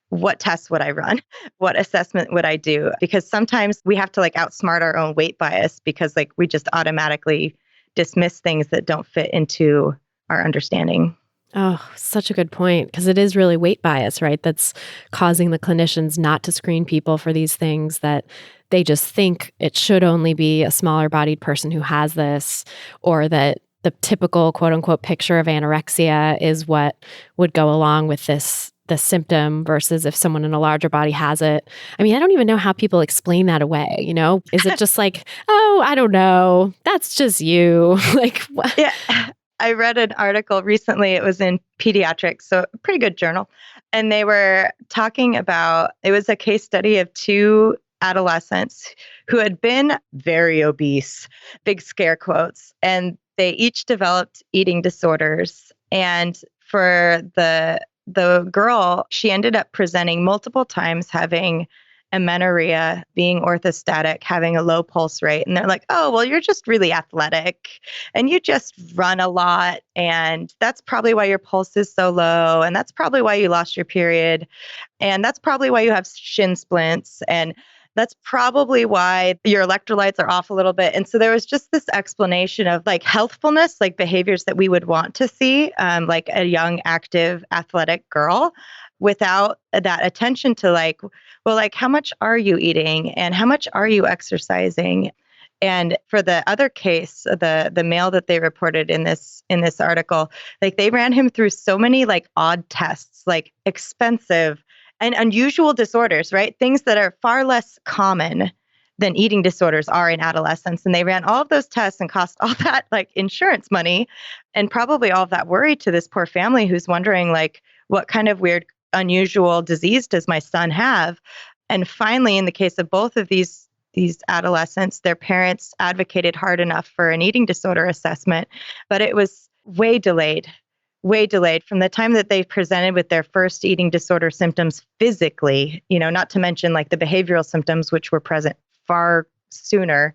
what tests would I run? What assessment would I do? Because sometimes we have to outsmart our own weight bias because we just automatically dismiss things that don't fit into our understanding. Oh, such a good point. Because it is really weight bias, right? That's causing the clinicians not to screen people for these things that they just think it should only be a smaller bodied person who has this, or that the typical quote unquote picture of anorexia is what would go along with the symptom versus if someone in a larger body has it. I mean, I don't even know how people explain that away, you know? Is it just like, oh, I don't know, that's just you? Like, what? Yeah. I read an article recently. It was in Pediatrics, so a pretty good journal. And they were talking about, it was a case study of two adolescents who had been very obese, big scare quotes, and they each developed eating disorders. And for the girl, she ended up presenting multiple times having amenorrhea, being orthostatic, having a low pulse rate. And they're like, oh, well, you're just really athletic and you just run a lot. And that's probably why your pulse is so low. And that's probably why you lost your period. And that's probably why you have shin splints. And that's probably why your electrolytes are off a little bit. And so there was just this explanation of like healthfulness, like behaviors that we would want to see, like a young, active, athletic girl, without that attention to like, well, like how much are you eating and how much are you exercising? And for the other case, the male that they reported in this article, like they ran him through so many like odd tests, like expensive and unusual disorders, right? Things that are far less common than eating disorders are in adolescence. And they ran all of those tests and cost all that like insurance money and probably all of that worry to this poor family who's wondering like, what kind of weird, unusual disease does my son have? And finally, in the case of both of these adolescents, their parents advocated hard enough for an eating disorder assessment, but it was way delayed from the time that they presented with their first eating disorder symptoms physically, not to mention like the behavioral symptoms, which were present far sooner.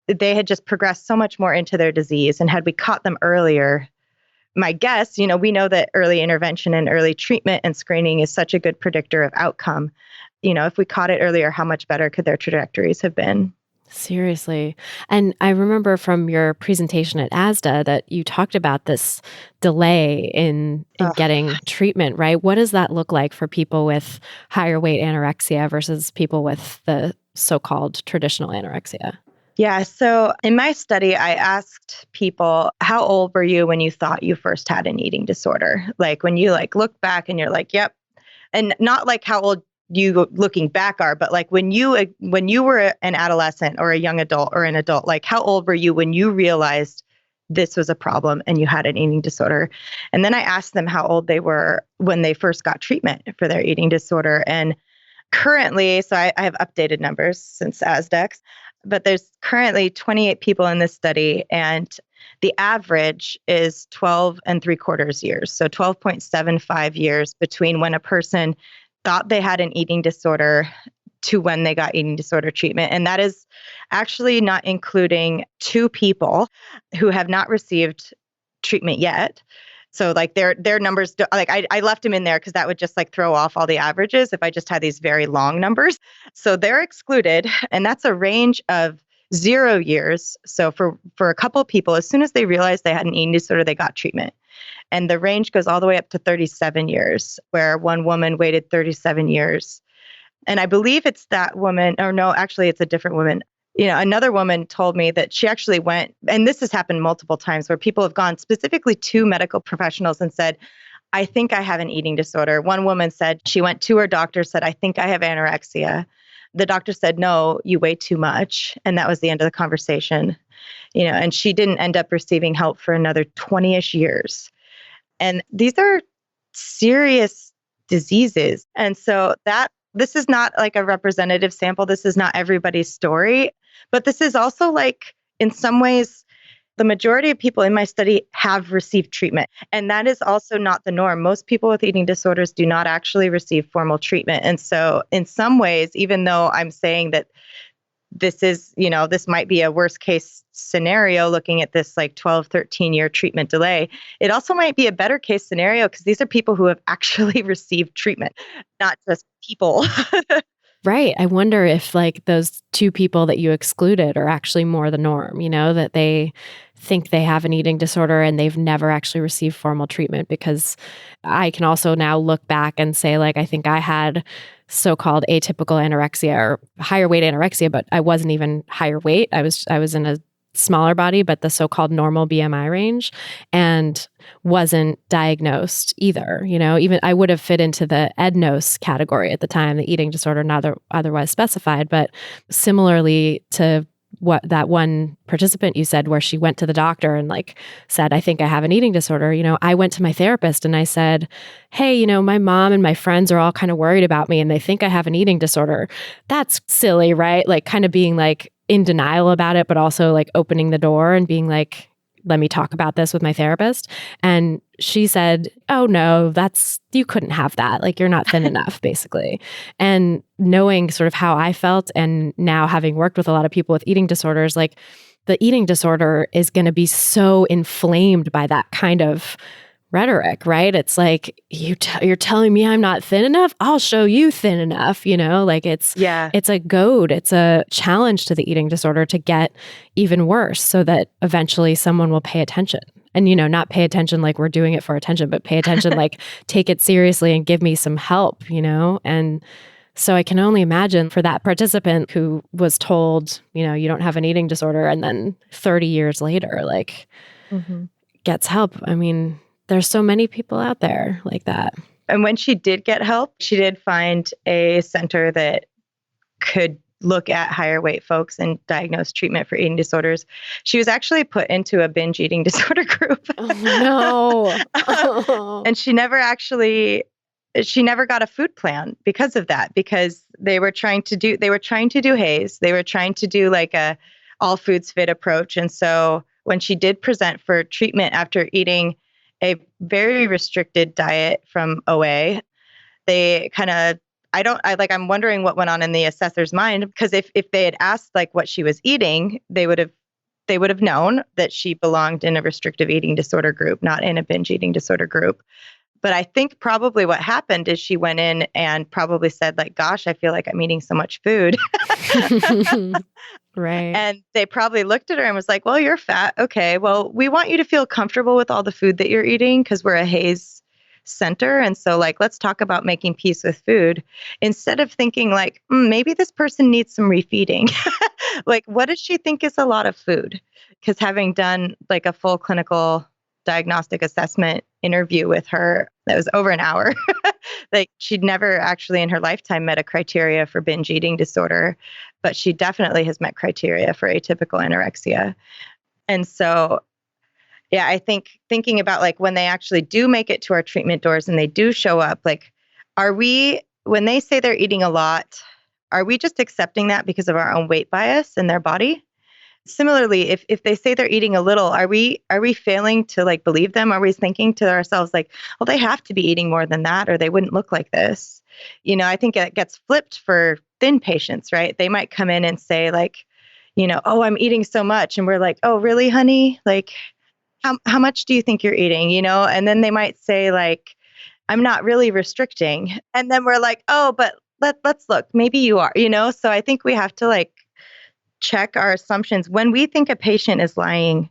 They had just progressed so much more into their disease. And had we caught them earlier, my guess, we know that early intervention and early treatment and screening is such a good predictor of outcome. If we caught it earlier, how much better could their trajectories have been? Seriously. And I remember from your presentation at ASDA that you talked about this delay in getting treatment, right? What does that look like for people with higher weight anorexia versus people with the so-called traditional anorexia? Yeah. So in my study, I asked people, how old were you when you thought you first had an eating disorder? Like when you like look back and you're like, yep. And not like how old you looking back are, but like when you were an adolescent or a young adult or an adult, like how old were you when you realized this was a problem and you had an eating disorder? And then I asked them how old they were when they first got treatment for their eating disorder. And currently, so I have updated numbers since ASDEX, but there's currently 28 people in this study, and the average is 12.75 years. So 12.75 years between when a person thought they had an eating disorder to when they got eating disorder treatment. And that is actually not including 2 people who have not received treatment yet. So like their numbers, like I left them in there because that would just like throw off all the averages if I just had these very long numbers. So they're excluded. And that's a range of 0 years. So for a couple of people, as soon as they realized they had an eating disorder, they got treatment. And the range goes all the way up to 37 years, where one woman waited 37 years. And I believe it's that woman, or no, actually it's a different woman. Another woman told me that she actually went, and this has happened multiple times, where people have gone specifically to medical professionals and said, I think I have an eating disorder. One woman said she went to her doctor, said, I think I have anorexia. The doctor said, no, you weigh too much. And that was the end of the conversation. And she didn't end up receiving help for another 20-ish years. And these are serious diseases. And so this is not like a representative sample. This is not everybody's story. But this is also like, in some ways, the majority of people in my study have received treatment. And that is also not the norm. Most people with eating disorders do not actually receive formal treatment. And so in some ways, even though I'm saying that this is, this might be a worst case scenario looking at this like 12, 13-year treatment delay, it also might be a better case scenario because these are people who have actually received treatment, not just people. Right. I wonder if like those two people that you excluded are actually more the norm, that they think they have an eating disorder and they've never actually received formal treatment. Because I can also now look back and say, like, I think I had so-called atypical anorexia or higher weight anorexia, but I wasn't even higher weight. I was in a smaller body, but the so-called normal BMI range, and wasn't diagnosed either. Even I would have fit into the EDNOS category at the time, the eating disorder not otherwise specified. But similarly to what that one participant you said, where she went to the doctor and like said, I think I have an eating disorder. I went to my therapist and I said, hey, my mom and my friends are all kind of worried about me and they think I have an eating disorder. That's silly, right? Like kind of being like in denial about it, but also like opening the door and being like, let me talk about this with my therapist. And she said, oh no, you couldn't have that. Like you're not thin enough, basically. And knowing sort of how I felt and now having worked with a lot of people with eating disorders, like the eating disorder is going to be so inflamed by that kind of rhetoric, right? It's like, you're telling me I'm not thin enough? I'll show you thin enough, like it's a goad. It's a challenge to the eating disorder to get even worse so that eventually someone will pay attention. And, not pay attention like we're doing it for attention, but pay attention like take it seriously and give me some help, And so I can only imagine for that participant who was told, you don't have an eating disorder, and then 30 years later, like gets help. I mean, there's so many people out there like that. And when she did get help, she did find a center that could look at higher weight folks and diagnose treatment for eating disorders. She was actually put into a binge eating disorder group. Oh, no. And she never got a food plan because of that, because they were trying to do Haze. They were trying to do like a all foods fit approach. And so when she did present for treatment after eating a very restricted diet from OA, they kind of, I'm wondering what went on in the assessor's mind, because if they had asked like what she was eating, they would have known that she belonged in a restrictive eating disorder group, not in a binge eating disorder group. But I think probably what happened is she went in and probably said like, gosh, I feel like I'm eating so much food. Right. And they probably looked at her and was like, well, you're fat. Okay, well, we want you to feel comfortable with all the food that you're eating because we're a Haze center. And so like, let's talk about making peace with food instead of thinking like, maybe this person needs some refeeding. Like, what does she think is a lot of food? Because having done like a full clinical diagnostic assessment interview with her that was over an hour, like she'd never actually in her lifetime met a criteria for binge eating disorder, but she definitely has met criteria for atypical anorexia. And so, yeah, I think thinking about like when they actually do make it to our treatment doors and they do show up, like, when they say they're eating a lot, are we just accepting that because of our own weight bias in their body? Similarly, if they say they're eating a little, are we failing to like believe them? Are we thinking to ourselves like, well, they have to be eating more than that or they wouldn't look like this? I think it gets flipped for thin patients, right? They might come in and say like, oh, I'm eating so much. And we're like, oh, really, honey? Like, how much do you think you're eating? And then they might say like, I'm not really restricting. And then we're like, oh, but let's look, maybe you are, So I think we have to like check our assumptions. When we think a patient is lying,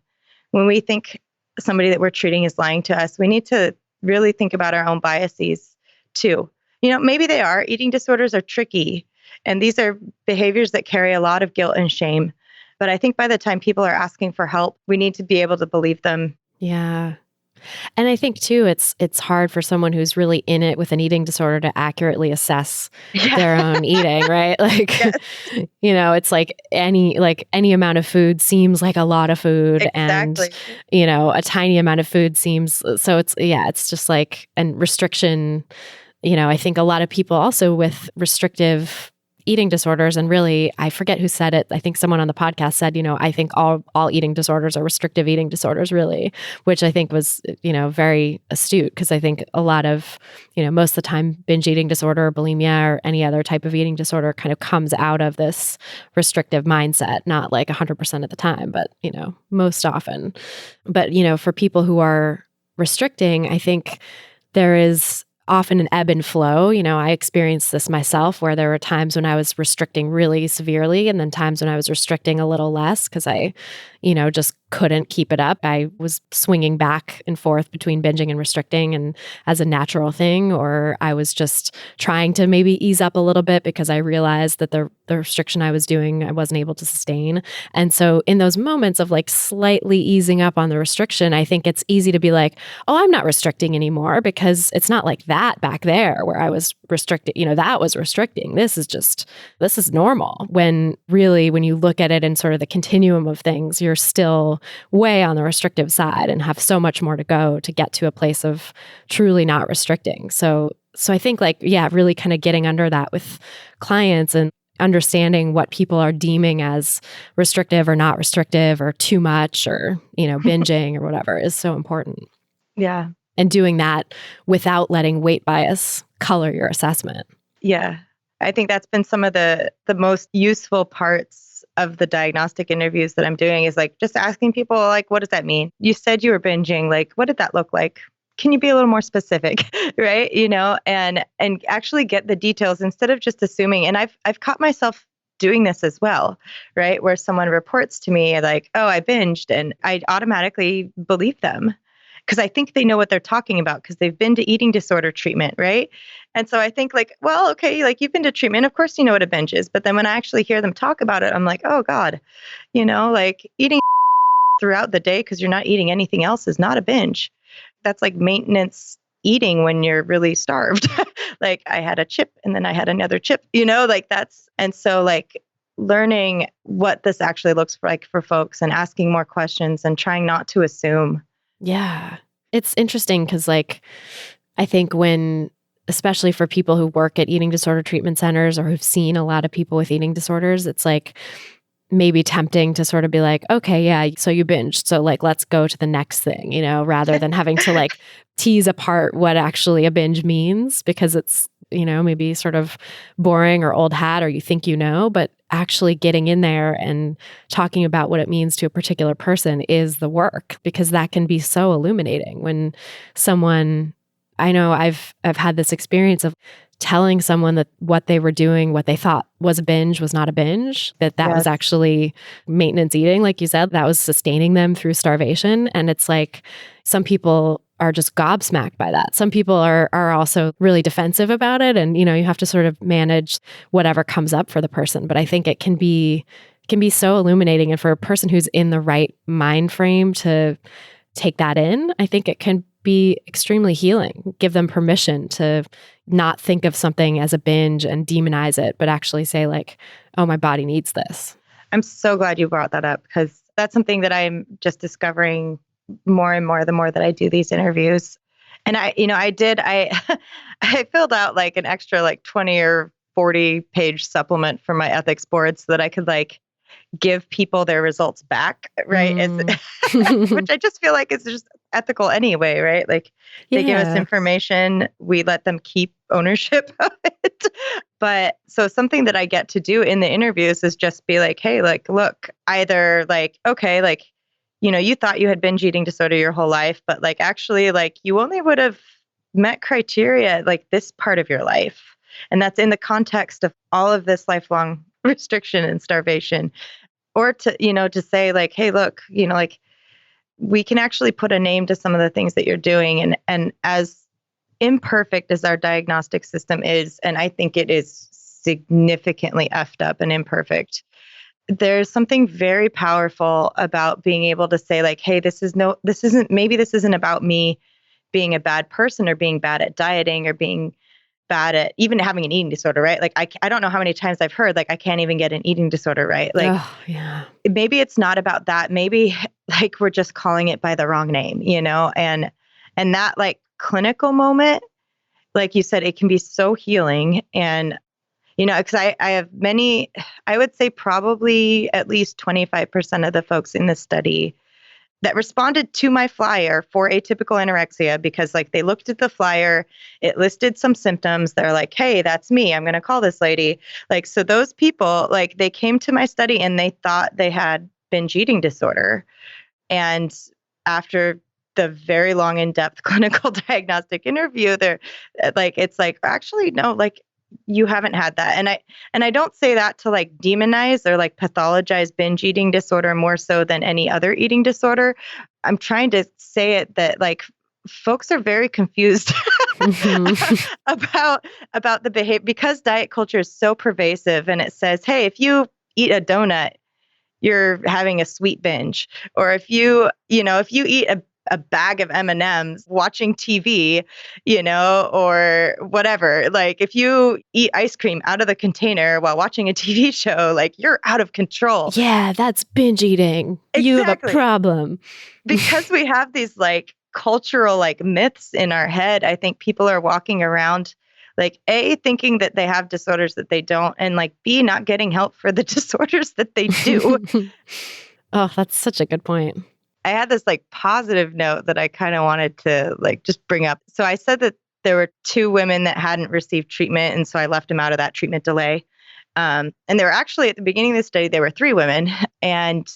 when we think somebody that we're treating is lying to us, we need to really think about our own biases too. Maybe they are. Eating disorders are tricky, and these are behaviors that carry a lot of guilt and shame. But I think by the time people are asking for help, we need to be able to believe them. Yeah. And I think too, it's hard for someone who's really in it with an eating disorder to accurately assess their own eating, right? Like, it's like any amount of food seems like a lot of food, Exactly. and a tiny amount of food seems so. It's just like, and restriction. I think a lot of people also with restrictive eating disorders, and really, I forget who said it. I think someone on the podcast said, I think all eating disorders are restrictive eating disorders, really, which I think was, very astute, because I think a lot of, most of the time, binge eating disorder, bulimia, or any other type of eating disorder kind of comes out of this restrictive mindset, not like 100% of the time, but, most often. But, for people who are restricting, I think there is often an ebb and flow. I experienced this myself where there were times when I was restricting really severely and then times when I was restricting a little less because I, just couldn't keep it up. I was swinging back and forth between binging and restricting and as a natural thing, or I was just trying to maybe ease up a little bit because I realized that the restriction I was doing, I wasn't able to sustain. And so in those moments of like slightly easing up on the restriction, I think it's easy to be like, oh, I'm not restricting anymore because it's not like that back there where I was restricted, that was restricting. This is normal. When really, when you look at it in sort of the continuum of things, you're still way on the restrictive side and have so much more to go to get to a place of truly not restricting. So I think really kind of getting under that with clients and understanding what people are deeming as restrictive or not restrictive or too much or, binging or whatever is so important. Yeah. And doing that without letting weight bias color your assessment. Yeah. I think that's been some of the most useful parts of the diagnostic interviews that I'm doing is like just asking people like, what does that mean? You said you were binging. Like, what did that look like? Can you be a little more specific? Right. And actually get the details instead of just assuming. And I've caught myself doing this as well, right? Where someone reports to me like, oh, I binged, and I automatically believe them because I think they know what they're talking about because they've been to eating disorder treatment, right? And so I think like, well, okay, like you've been to treatment, of course you know what a binge is. But then when I actually hear them talk about it, I'm like, oh God, like eating throughout the day because you're not eating anything else is not a binge. That's like maintenance eating when you're really starved. Like I had a chip and then I had another chip, and so like learning what this actually looks like for folks and asking more questions and trying not to assume. Yeah. It's interesting because I think especially for people who work at eating disorder treatment centers or who've seen a lot of people with eating disorders, it's like maybe tempting to sort of be like, okay, yeah, so you binged. So like, let's go to the next thing, rather than having to like tease apart what actually a binge means because it's, maybe sort of boring or old hat or you think but actually getting in there and talking about what it means to a particular person is the work because that can be so illuminating when someone, I know I've had this experience of telling someone that what they were doing, what they thought was a binge was not a binge, that Yes. was actually maintenance eating. Like you said, that was sustaining them through starvation. And it's like some people are just gobsmacked by that. Some people are also really defensive about it. And, you have to sort of manage whatever comes up for the person. But I think it can be so illuminating. And for a person who's in the right mind frame to take that in, I think it can be extremely healing. Give them permission to not think of something as a binge and demonize it, but actually say like, oh, my body needs this. I'm so glad you brought that up because that's something that I'm just discovering more and more the more that I do these interviews. And I filled out like an extra like 20 or 40 page supplement for my ethics board so that I could like give people their results back, right? Which I just feel like is just ethical anyway, right? Like they give us information, we let them keep ownership of it. But so something that I get to do in the interviews is just be like, hey, like, look, either like, okay, like, you thought you had binge eating disorder your whole life, but like actually like you only would have met criteria like this part of your life. And that's in the context of all of this lifelong restriction and starvation. Or to, to say like, hey, look, like we can actually put a name to some of the things that you're doing. And as imperfect as our diagnostic system is, and I think it is significantly effed up and imperfect, there's something very powerful about being able to say like, hey, this isn't about me being a bad person or being bad at dieting or being bad at even having an eating disorder, right? Like I don't know how many times I've heard like I can't even get an eating disorder, right? Like maybe it's not about that. Maybe like we're just calling it by the wrong name, and that like clinical moment, like you said, it can be so healing. And because I have many, I would say probably at least 25% of the folks in this study that responded to my flyer for atypical anorexia because like they looked at the flyer, it listed some symptoms. They're like, hey, that's me. I'm going to call this lady. Like, so those people, like they came to my study and they thought they had binge eating disorder. And after the very long, in-depth clinical diagnostic interview, they're like, it's like, actually, no, like you haven't had that. And I don't say that to like demonize or like pathologize binge eating disorder more so than any other eating disorder. I'm trying to say it that like folks are very confused about the behavior because diet culture is so pervasive and it says, hey, if you eat a donut, you're having a sweet binge. Or if you eat a bag of M&Ms watching TV, or whatever, like if you eat ice cream out of the container while watching a TV show, like you're out of control. Yeah, that's binge eating. Exactly. You have a problem. Because we have these like cultural like myths in our head, I think people are walking around like A, thinking that they have disorders that they don't, and like B, not getting help for the disorders that they do. Oh, that's such a good point. I had this like positive note that I kind of wanted to like just bring up. So I said that there were 2 women that hadn't received treatment, and so I left them out of that treatment delay. And there were actually at the beginning of the study, there were 3 women, and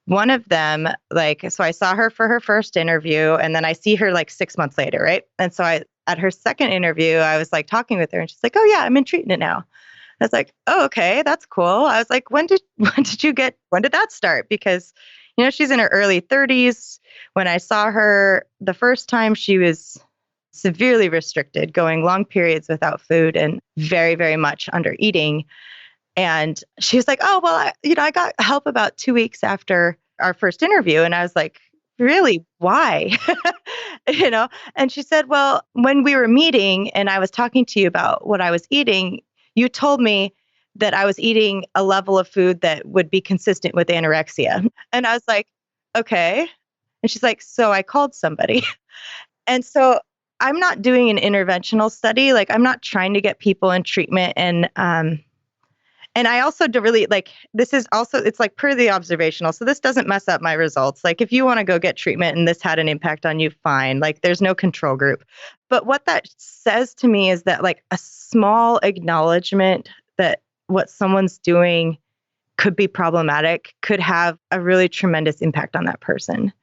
one of them, like, so I saw her for her first interview, and then I see her like 6 months later, right? And so at her second interview, I was like talking with her, and she's like, "Oh yeah, I'm in treatment now." I was like, "Oh, okay, that's cool." I was like, when did that start? Because, she's in her early 30s. When I saw her the first time, she was severely restricted, going long periods without food and very, very much under eating. And she was like, "Oh, well, I got help about 2 weeks after our first interview." And I was like, "Really? Why?" And she said, "Well, when we were meeting and I was talking to you about what I was eating, you told me that I was eating a level of food that would be consistent with anorexia." And I was like, "Okay." And she's like, "So I called somebody." And so I'm not doing an interventional study. Like I'm not trying to get people in treatment. And I also do really like, this is also, it's like per the observational. So this doesn't mess up my results. Like if you want to go get treatment and this had an impact on you, fine. Like there's no control group. But what that says to me is that like a small acknowledgement that what someone's doing could be problematic could have a really tremendous impact on that person.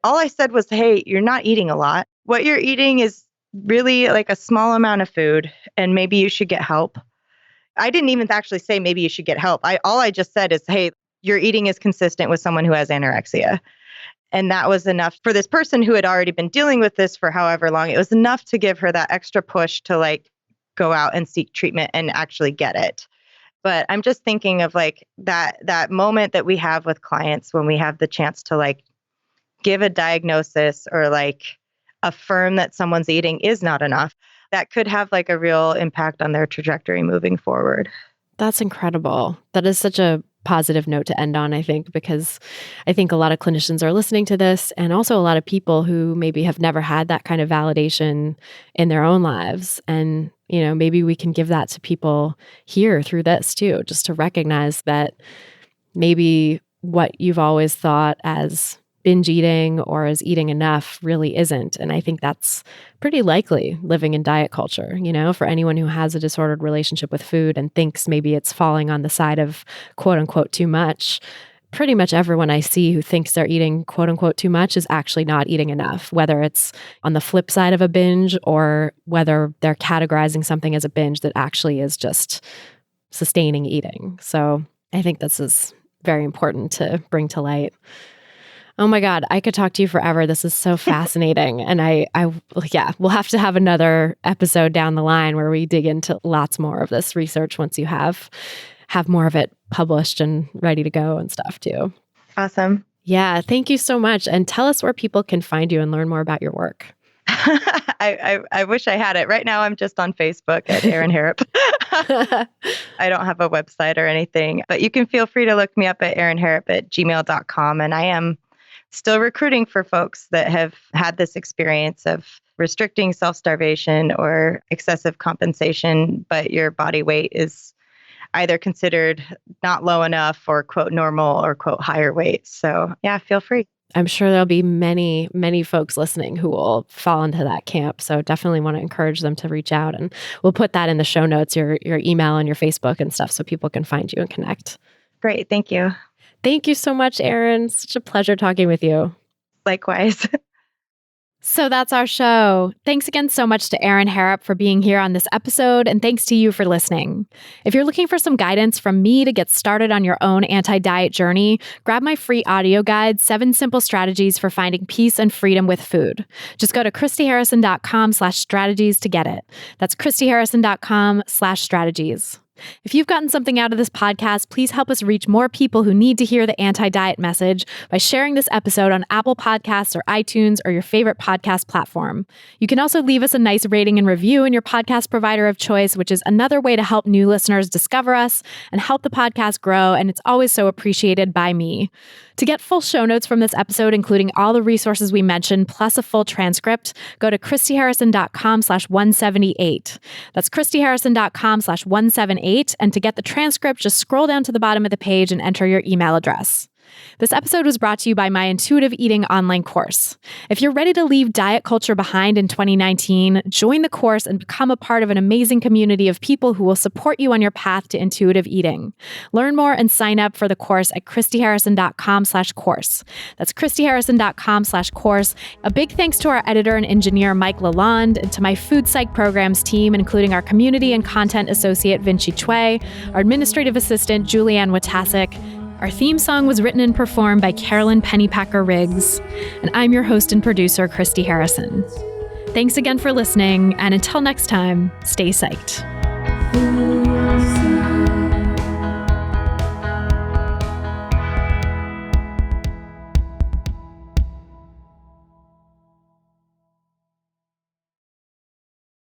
All I said was, hey, you're not eating a lot. What you're eating is really like a small amount of food, and maybe you should get help. I didn't even actually say maybe you should get help. All I just said is, hey, your eating is consistent with someone who has anorexia. And that was enough for this person who had already been dealing with this for however long. It was enough to give her that extra push to like go out and seek treatment and actually get it. But I'm just thinking of like that moment that we have with clients when we have the chance to like give a diagnosis or like affirm that someone's eating is not enough. That could have like a real impact on their trajectory moving forward. That's incredible. That is such a positive note to end on, I think, because I think a lot of clinicians are listening to this, and also a lot of people who maybe have never had that kind of validation in their own lives. And, maybe we can give that to people here through this too, just to recognize that maybe what you've always thought as binge eating or as eating enough really isn't. And I think that's pretty likely living in diet culture, for anyone who has a disordered relationship with food and thinks maybe it's falling on the side of quote unquote too much. Pretty much everyone I see who thinks they're eating quote unquote too much is actually not eating enough, whether it's on the flip side of a binge or whether they're categorizing something as a binge that actually is just sustaining eating. So I think this is very important to bring to light. Oh my God, I could talk to you forever. This is so fascinating. And we'll have to have another episode down the line where we dig into lots more of this research once you have more of it published and ready to go and stuff too. Awesome. Yeah, thank you so much. And tell us where people can find you and learn more about your work. I wish I had it. Right now, I'm just on Facebook at Erin Harrop. I don't have a website or anything, but you can feel free to look me up at erinharrop@gmail.com. And I am still recruiting for folks that have had this experience of restricting self-starvation or excessive compensation, but your body weight is either considered not low enough or quote normal or quote higher weight. So yeah, feel free. I'm sure there'll be many, many folks listening who will fall into that camp. So definitely want to encourage them to reach out, and we'll put that in the show notes, your email and your Facebook and stuff, so people can find you and connect. Great. Thank you. Thank you so much, Erin. Such a pleasure talking with you. Likewise. So that's our show. Thanks again so much to Erin Harrop for being here on this episode, and thanks to you for listening. If you're looking for some guidance from me to get started on your own anti-diet journey, grab my free audio guide, 7 Simple Strategies for Finding Peace and Freedom with Food. Just go to christyharrison.com/strategies to get it. That's christyharrison.com/strategies. If you've gotten something out of this podcast, please help us reach more people who need to hear the anti-diet message by sharing this episode on Apple Podcasts or iTunes or your favorite podcast platform. You can also leave us a nice rating and review in your podcast provider of choice, which is another way to help new listeners discover us and help the podcast grow, and it's always so appreciated by me. To get full show notes from this episode, including all the resources we mentioned, plus a full transcript, go to christyharrison.com/178. That's christyharrison.com/178. And to get the transcript, just scroll down to the bottom of the page and enter your email address. This episode was brought to you by my Intuitive Eating online course. If you're ready to leave diet culture behind in 2019, join the course and become a part of an amazing community of people who will support you on your path to intuitive eating. Learn more and sign up for the course at christyharrison.com/course. That's christyharrison.com/course. A big thanks to our editor and engineer, Mike Lalonde, and to my Food Psych programs team, including our community and content associate, Vinci Chue, our administrative assistant, Julianne Watasik. Our theme song was written and performed by Carolyn Pennypacker-Riggs, and I'm your host and producer, Christy Harrison. Thanks again for listening, and until next time, stay psyched.